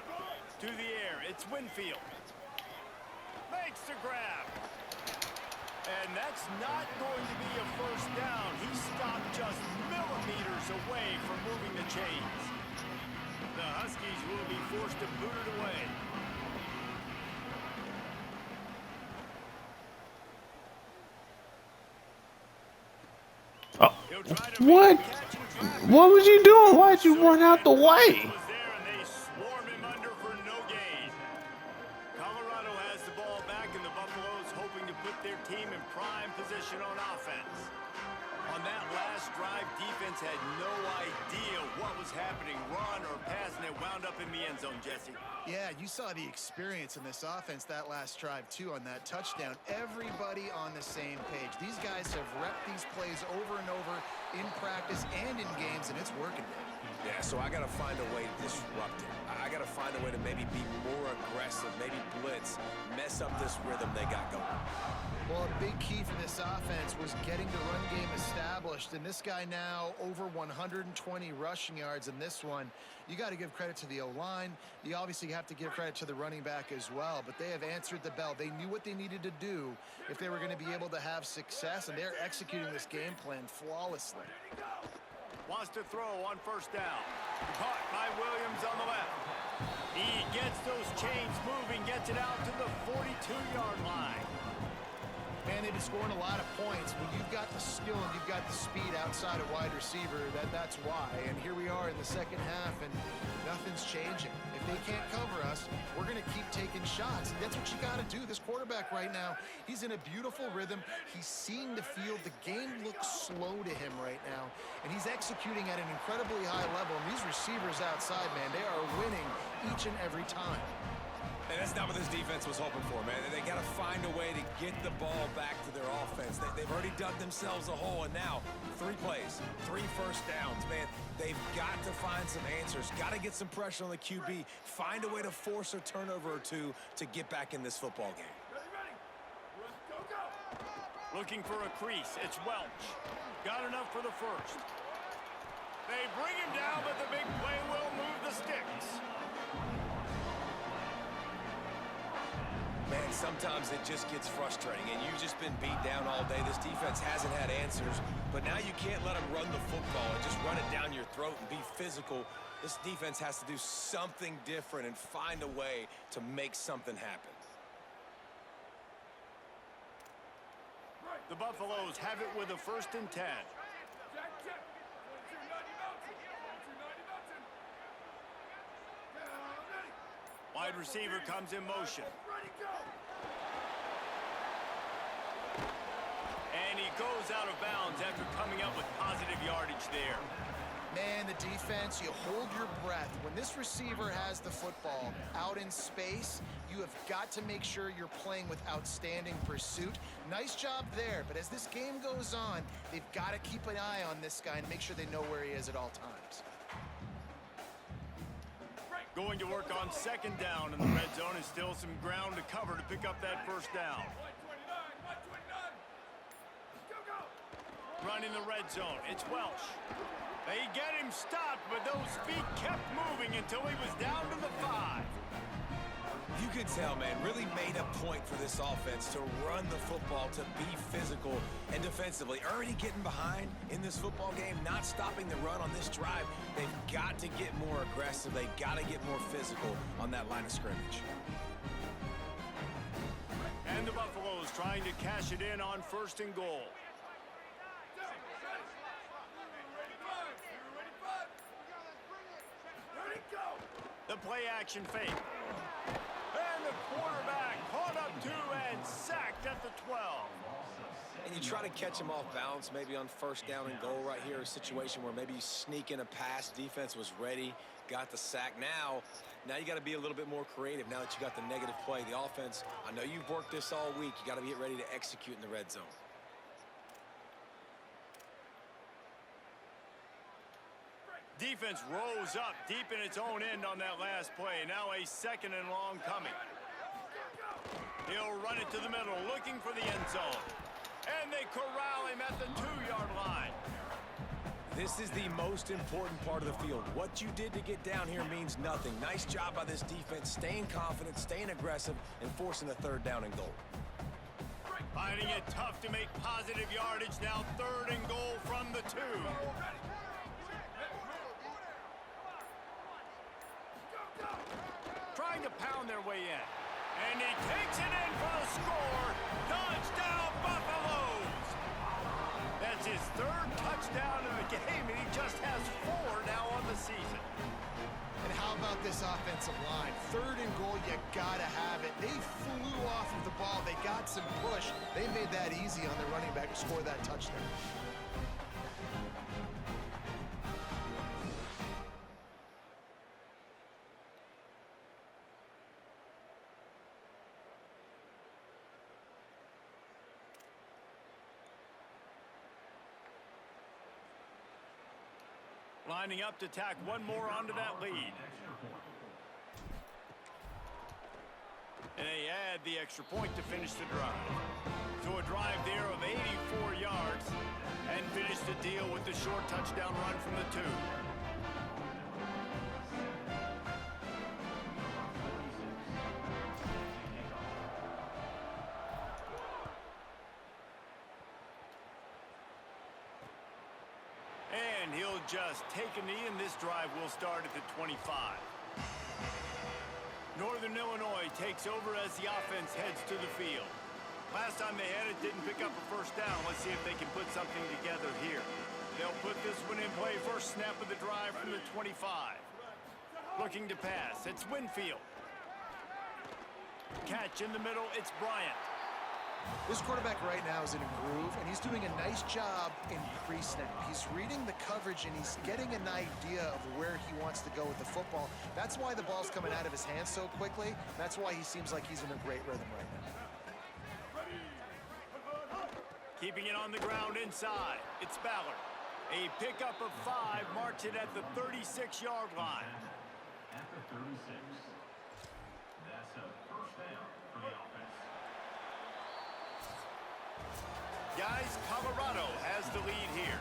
To the air, it's Winfield. Makes the grab. And that's not going to be a first down. He stopped just millimeters away from moving the chains. The Huskies will be forced to boot it away. What? What was you doing? Why'd you run out the way? On offense. On that last drive, defense had no idea what was happening, run or pass, and it wound up in the end zone, Jesse. Yeah, you saw the experience in this offense that last drive, too, on that touchdown. Everybody on the same page. These guys have repped these plays over and over in practice and in games, and it's working. Yeah, so I got to find a way to disrupt it. I got to find a way to maybe be more aggressive, maybe blitz, mess up this rhythm they got going. Well, a big key for this offense was getting the run game established, and this guy now over 120 rushing yards in this one. You got to give credit to the O-line. You obviously have to give credit to the running back as well, but they have answered the bell. They knew what they needed to do if they were going to be able to have success, and they're executing this game plan flawlessly. Wants to throw on first down. Caught by Williams on the left. He gets those chains moving, gets it out to the 42-yard line. Man, they've been scoring a lot of points. When you've got the skill and you've got the speed outside of wide receiver, that's why. And here we are in the second half, and nothing's changing. If they can't cover us, we're going to keep taking shots. And that's what you got to do. This quarterback right now, he's in a beautiful rhythm. He's seeing the field. The game looks slow to him right now, and he's executing at an incredibly high level. And these receivers outside, man, they are winning each and every time. And that's not what this defense was hoping for, man. They got to find a way to get the ball back to their offense. They've already dug themselves a hole, and now 3 plays, 3 first downs, man. They've got to find some answers. Got to get some pressure on the QB. Find a way to force a turnover or two to get back in this football game. Looking for a crease. It's Welch. Got enough for the first. They bring him down, but the big play will move the sticks. Man, sometimes it just gets frustrating, and you've just been beat down all day. This defense hasn't had answers, but now you can't let them run the football and just run it down your throat and be physical. This defense has to do something different and find a way to make something happen. The Buffaloes have it with a 1st and 10. Wide receiver comes in motion. And he goes out of bounds after coming up with positive yardage there. Man, the defense, you hold your breath. When this receiver has the football out in space, you have got to make sure you're playing with outstanding pursuit. Nice job there, but as this game goes on, they've got to keep an eye on this guy and make sure they know where he is at all times. Going to work on 2nd down in the red zone, and still some ground to cover to pick up that first down. Running the red zone, it's Welch. They get him stopped, but those feet kept moving until he was down to the 5. You could tell, man, really made a point for this offense to run the football, to be physical and defensively. Already getting behind in this football game, not stopping the run on this drive. They've got to get more aggressive. They've got to get more physical on that line of scrimmage. And the Buffaloes trying to cash it in on 1st and goal. The play action fake. And the quarterback caught up to and sacked at the 12. And you try to catch him off balance, maybe on first down and goal right here, a situation where maybe you sneak in a pass, defense was ready, got the sack. Now you got to be a little bit more creative now that you got the negative play. The offense, I know you've worked this all week. You got to get ready to execute in the red zone. Defense rose up deep in its own end on that last play. Now a 2nd and long coming. He'll run it to the middle, looking for the end zone. And they corral him at the 2-yard line. This is the most important part of the field. What you did to get down here means nothing. Nice job by this defense, staying confident, staying aggressive, and forcing a 3rd down and goal. Finding it tough to make positive yardage. Now 3rd and goal from the 2. Trying to pound their way in. And he takes it in for the score. Touchdown, Buffaloes! That's his 3rd touchdown in the game, and he just has 4 now on the season. And how about this offensive line? 3rd and goal, you gotta have it. They flew off of the ball. They got some push. They made that easy on their running back to score that touchdown. Lining up to tack one more onto that lead. And they add the extra point to finish the drive. So a drive there of 84 yards and finish the deal with the short touchdown run from the 2. And he'll just take a knee, and this drive will start at the 25. Northern Illinois takes over as the offense heads to the field. Last time they had it, didn't pick up a 1st down. Let's see if they can put something together here. They'll put this one in play. First snap of the drive from the 25. Looking to pass. It's Winfield. Catch in the middle. It's Bryant. This quarterback right now is in a groove, and he's doing a nice job in pre-snap. He's reading the coverage, and he's getting an idea of where he wants to go with the football. That's why the ball's coming out of his hands so quickly. That's why he seems like he's in a great rhythm right now. Keeping it on the ground inside. It's Ballard. A pickup of 5 marks it at the 36-yard line. At the 36. That's a 1st down for the offense. Guys, Colorado has the lead here.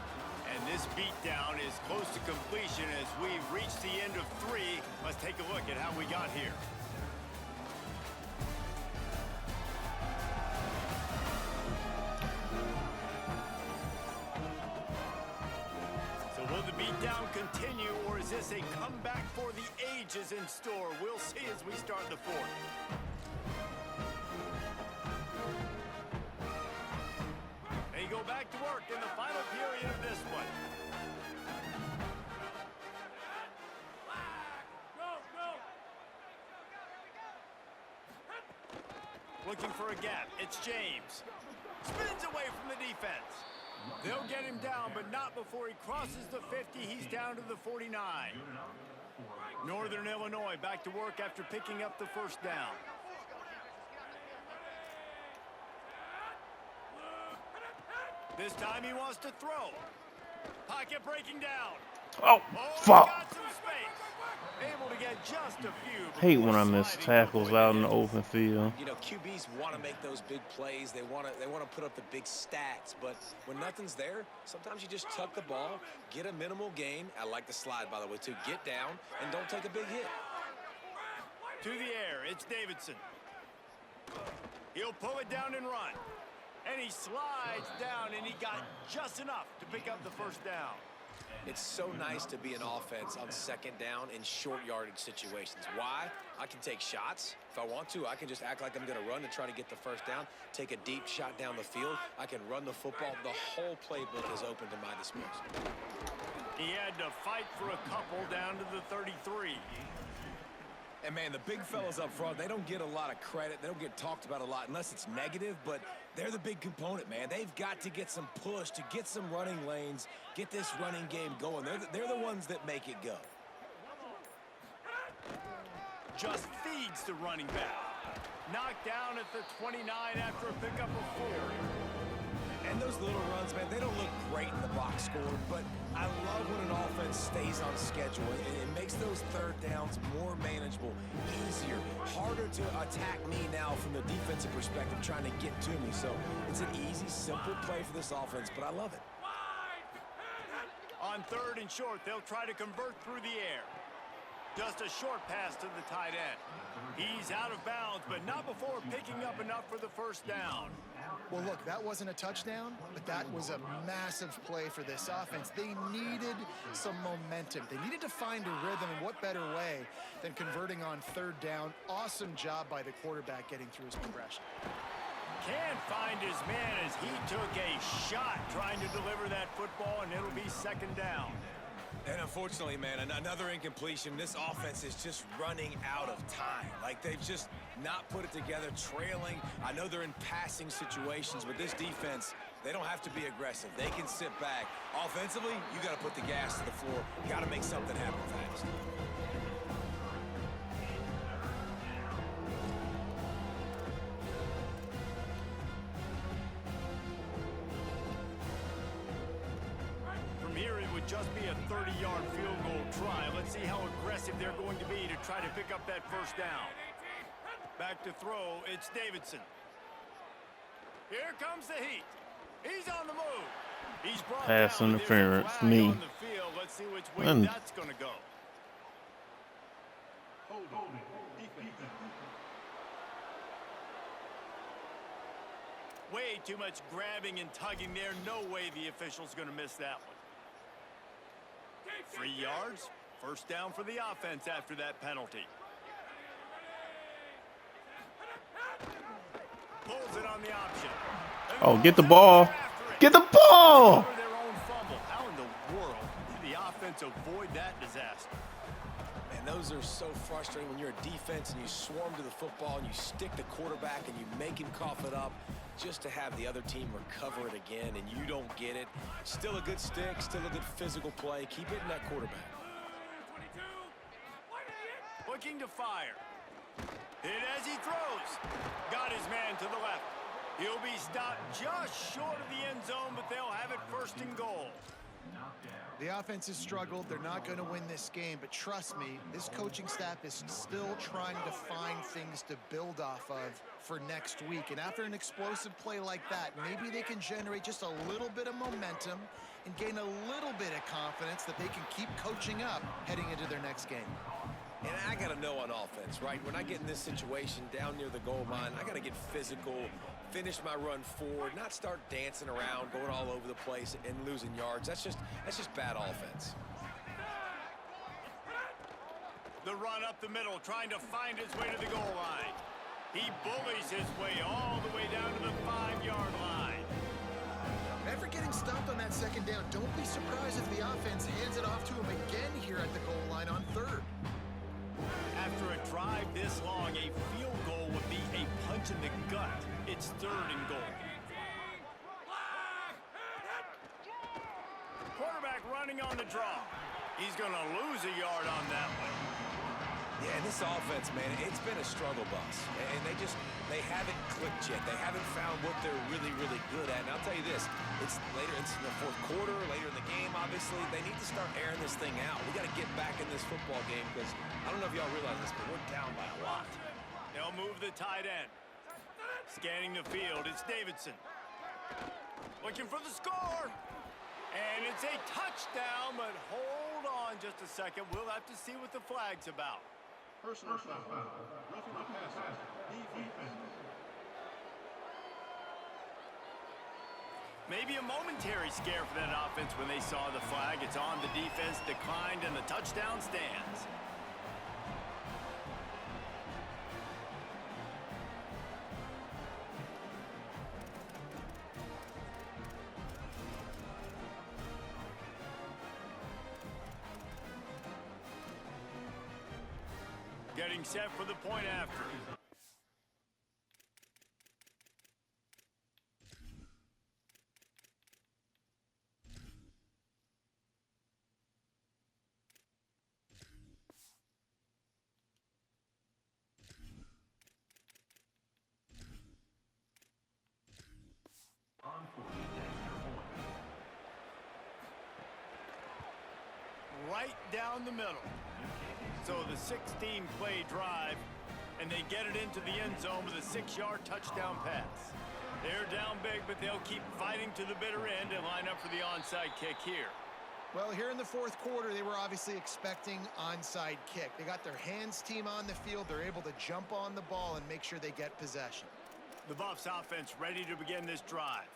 And this beatdown is close to completion as we've reached the end of 3. Let's take a look at how we got here. So will the beatdown continue, or is this a comeback for the ages in store? We'll see as we start the 4th. Go back to work in the final period of this one. Looking for a gap. It's James. Spins away from the defense. They'll get him down, but not before he crosses the 50. He's down to the 49. Northern Illinois back to work after picking up the 1st down. This time he wants to throw. Pocket breaking down. Oh, fuck. Got some space. Able to get just a few. Hate when I miss tackles out in the open field. You know, QBs want to make those big plays. They want to put up the big stats. But when nothing's there, sometimes you just tuck the ball, get a minimal gain. I like the slide, by the way, too. Get down and don't take a big hit. To the air, it's Davidson. He'll pull it down and run. And he slides down, and he got just enough to pick up the 1st down. It's so nice to be an offense on 2nd down in short yardage situations. Why? I can take shots. If I want to, I can just act like I'm going to run to try to get the 1st down, take a deep shot down the field. I can run the football. The whole playbook is open to my disposal. He had to fight for a couple down to the 33. And, man, the big fellas up front, they don't get a lot of credit. They don't get talked about a lot unless it's negative, but they're the big component, man. They've got to get some push, to get some running lanes, get this running game going. They're the ones that make it go. Just feeds the running back. Knocked down at the 29 after a pickup of 4. And those little runs, man, they don't look great in the box score, but I love when an offense stays on schedule. It makes those third downs more manageable, easier, harder to attack me now from the defensive perspective trying to get to me. So it's an easy, simple play for this offense, but I love it. On 3rd and short, they'll try to convert through the air. Just a short pass to the tight end. He's out of bounds, but not before picking up enough for the first down. Well, look, that wasn't a touchdown, but that was a massive play for this offense. They needed some momentum. They needed to find a rhythm, and what better way than converting on 3rd down. Awesome job by the quarterback getting through his progression. Can't find his man as he took a shot trying to deliver that football, and it'll be 2nd down. And unfortunately, man, another incompletion. This offense is just running out of time. Like, they've just not put it together, trailing. I know they're in passing situations, but this defense, they don't have to be aggressive. They can sit back. Offensively, you got to put the gas to the floor. Got to make something happen fast. Just be a 30-yard field goal try. Let's see how aggressive they're going to be to try to pick up that 1st down. Back to throw, it's Davidson. Here comes the heat. He's on the move. He's brought Pass down. interference, There's a flag me. on the field. Let's see which way that's going to go. Way too much grabbing and tugging there. No way the official's going to miss that one. 3 yards, 1st down for the offense after that penalty. Pulls it on the option. Oh, get the ball. Get the ball. Their own fumble. How in the world did the offense avoid that disaster? Man, those are so frustrating when you're a defense and you swarm to the football and you stick the quarterback and you make him cough it up just to have the other team recover it again and you don't get it. Still a good stick, still a good physical play. Keep hitting that quarterback. Looking to fire. Hit as he throws. Got his man to the left. He'll be stopped just short of the end zone, but they'll have it 1st and goal. The offense has struggled. They're not going to win this game, but trust me, this coaching staff is still trying to find things to build off of for next week. And after an explosive play like that, maybe they can generate just a little bit of momentum and gain a little bit of confidence that they can keep coaching up heading into their next game. And I got to know on offense, right? When I get in this situation down near the goal line, I got to get physical, finish my run forward, not start dancing around, going all over the place and losing yards. That's just bad offense. The run up the middle, trying to find his way to the goal line. He bullies his way all the way down to the 5-yard line. After getting stopped on that 2nd down, don't be surprised if the offense hands it off to him again here at the goal line on 3rd. After a drive this long, a field goal would be a punch in the gut. It's 3rd and goal. Quarterback running on the draw. He's going to lose a yard on that one. Yeah, and this offense, man, it's been a struggle bus. And they haven't clicked yet. They haven't found what they're really, really good at. And I'll tell you this, it's in the 4th quarter, later in the game, obviously. They need to start airing this thing out. We got to get back in this football game because I don't know if y'all realize this, but we're down by a lot. They'll move the tight end. Scanning the field, it's Davidson. Looking for the score. And it's a touchdown, but hold on just a second. We'll have to see what the flag's about. Personal foul. Roughing the passer. Defense. Maybe a momentary scare for that offense when they saw the flag. It's on, the defense declined, and the touchdown stands. getting set for the point after. On for the extra point. Right down the middle. So the 16-play drive, and they get it into the end zone with a 6-yard touchdown pass. They're down big, but they'll keep fighting to the bitter end and line up for the onside kick here. Well, here in the fourth quarter, they were obviously expecting onside kick. They got their hands team on the field. They're able to jump on the ball and make sure they get possession. The Buffs offense ready to begin this drive.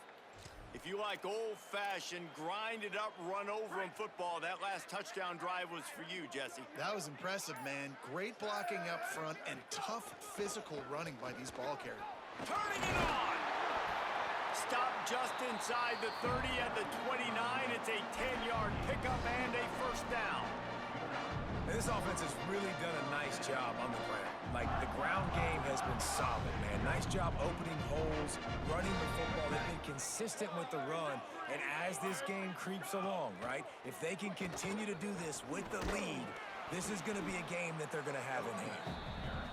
If you like old-fashioned, grind-it-up, run-over-'em football, that last touchdown drive was for you, Jesse. That was impressive, man. Great blocking up front and tough physical running by these ball carriers. Turning it on! Stop just inside the 30 at the 29. It's a 10-yard pickup and a first down. And this offense has really done a nice job on the ground. Like, the ground game has been solid, man. Nice job opening holes, running the football. They've been consistent with the run. And as this game creeps along, right, if they can continue to do this with the lead, this is going to be a game that they're going to have in hand.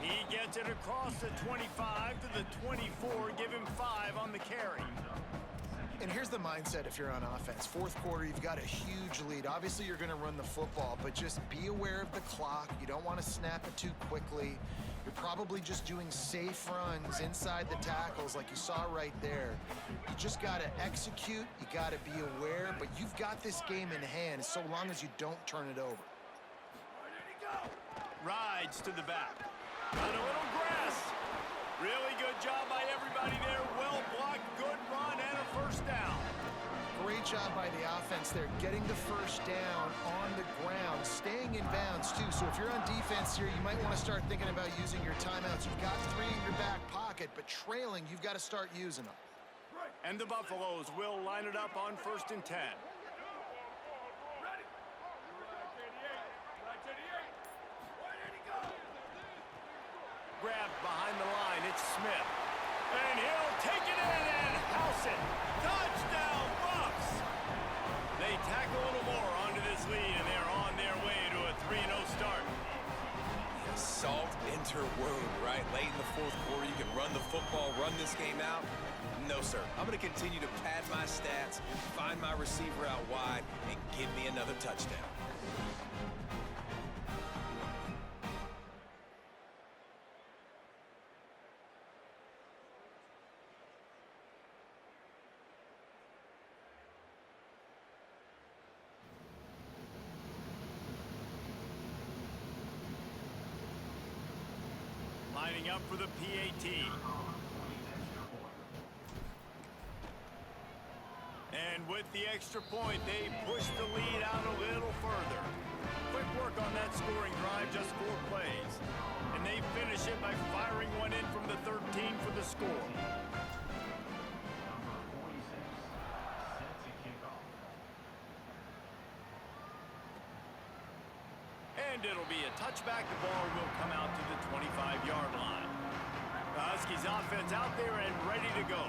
He gets it across the 25 to the 24. Give him 5 on the carry. And here's the mindset if you're on offense. Fourth quarter, you've got a huge lead. Obviously, you're going to run the football, but just be aware of the clock. You don't want to snap it too quickly. You're probably just doing safe runs inside the tackles like you saw right there. You just got to execute. You got to be aware, but you've got this game in hand so long as you don't turn it over. Rides to the back. On a little grass. Really good job by everybody there. Well blocked, good run, and a first down. Great job by the offense there, getting the first down on the ground, staying in bounds too. So if you're on defense here, you might want to start thinking about using your timeouts. You've got 3 in your back pocket, but trailing, you've got to start using them. And the Buffaloes will line it up on 1st and 10. Grabbed behind the line, it's Smith. And he'll take it in and house it. Touchdown, Buffs! They tack a little more onto this lead, and they're on their way to a 3-0 start. Salt enter wound, right? Late in the fourth quarter, you can run the football, run this game out. No, sir. I'm going to continue to pad my stats, find my receiver out wide, and give me another touchdown. Lining up for the PAT. And with the extra point, they push the lead out a little further. Quick work on that scoring drive, just 4 plays. And they finish it by firing one in from the 13 for the score. Number 46, set to kick off. And it'll be a touchback. The ball will come out to the 25-yard line. The Huskies offense out there and ready to go.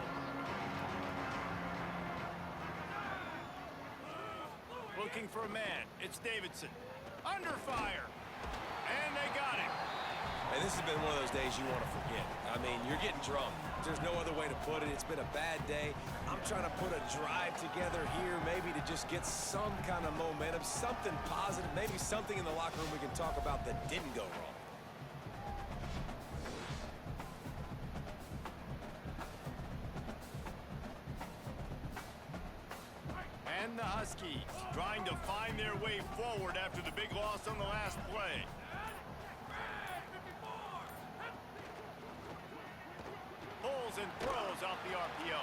Looking for a man. It's Davidson. Under fire. And they got him. And this has been one of those days you want to forget. I mean, you're getting drunk. There's no other way to put it. It's been a bad day. I'm trying to put a drive together here, maybe to just get some kind of momentum, something positive, maybe something in the locker room we can talk about that didn't go wrong. And the Huskies trying to find their way forward after the big loss on the last play. Pulls and throws off the RPO.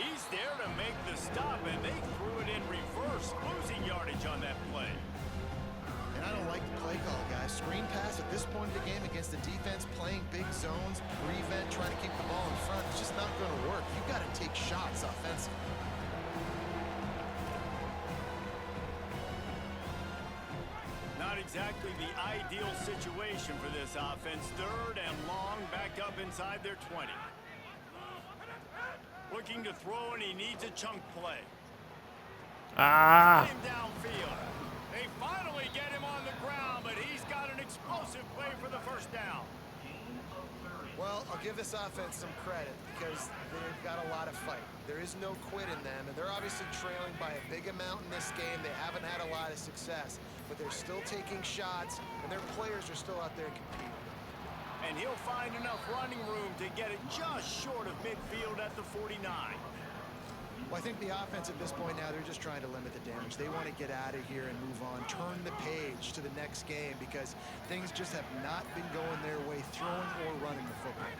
He's there to make the stop, and they threw it in reverse, losing yardage on that play. And I don't like the play call, guys. Screen pass at this point of the game against the defense, playing big zones, prevent, trying to keep the ball in front. It's just not going to work. You've got to take shots offensively. Not exactly the ideal situation for this offense. 3rd and long, back up inside their 20. Looking to throw, and he needs a chunk play. Ah! Get him downfield. They finally get him on the ground, but he's got an explosive play for the first down. Well, I'll give this offense some credit because they've got a lot of fight. There is no quit in them, and they're obviously trailing by a big amount in this game. They haven't had a lot of success, but they're still taking shots, and their players are still out there competing. And he'll find enough running room to get it just short of midfield at the 49. Well, I think the offense at this point now, they're just trying to limit the damage. They want to get out of here and move on, turn the page to the next game because things just have not been going their way, throwing or running the football.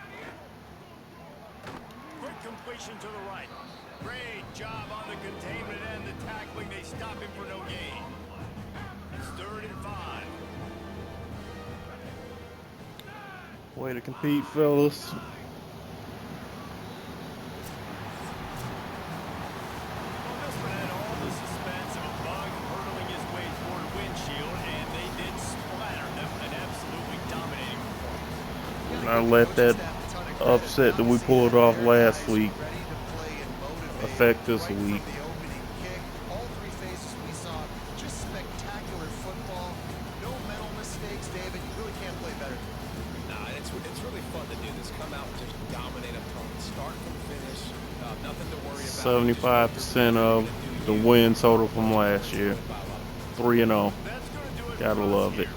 Quick completion to the right. Great job on the containment and the tackling. They stop him for no gain. It's 3rd and 5. Way to compete, fellas. Not let that upset that we pulled off last week affect this week. All 3 phases we saw, just spectacular football. No mental mistakes, David. You really can't play better. Nah, it's really fun to do this. Come out and just dominate a opponent. Start from finish. Nothing to worry about. 75% of the win total from last year. 3-0. Gotta love it.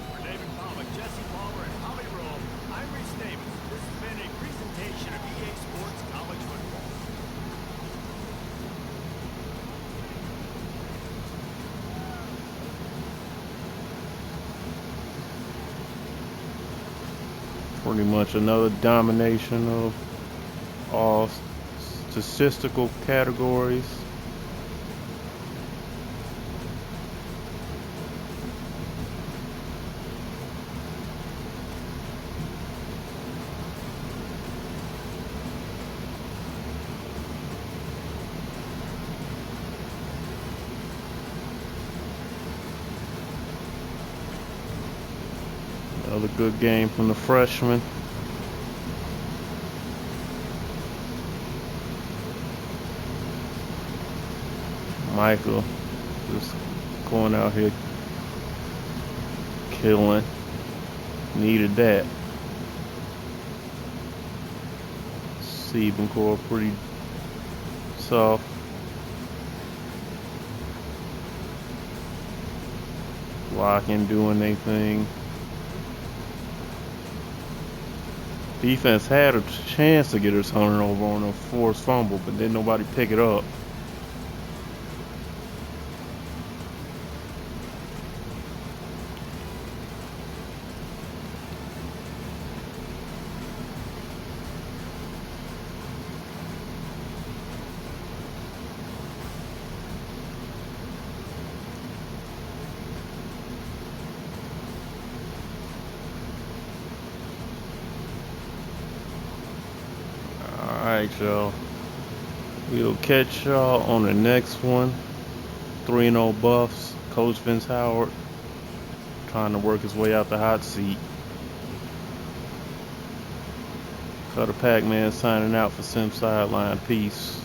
Pretty much another domination of all statistical categories. Another good game from the freshman. Michael just going out here killing. Needed that. Receiving core pretty soft. Blocking, doing their thing. Defense had a chance to get a turnover on a forced fumble, but then nobody pick it up. Alright, y'all. We'll catch y'all on the next one. 3-0 Buffs. Coach Vince Howard trying to work his way out the hot seat. Cutter Pac-Man signing out for Sim Sideline. Peace.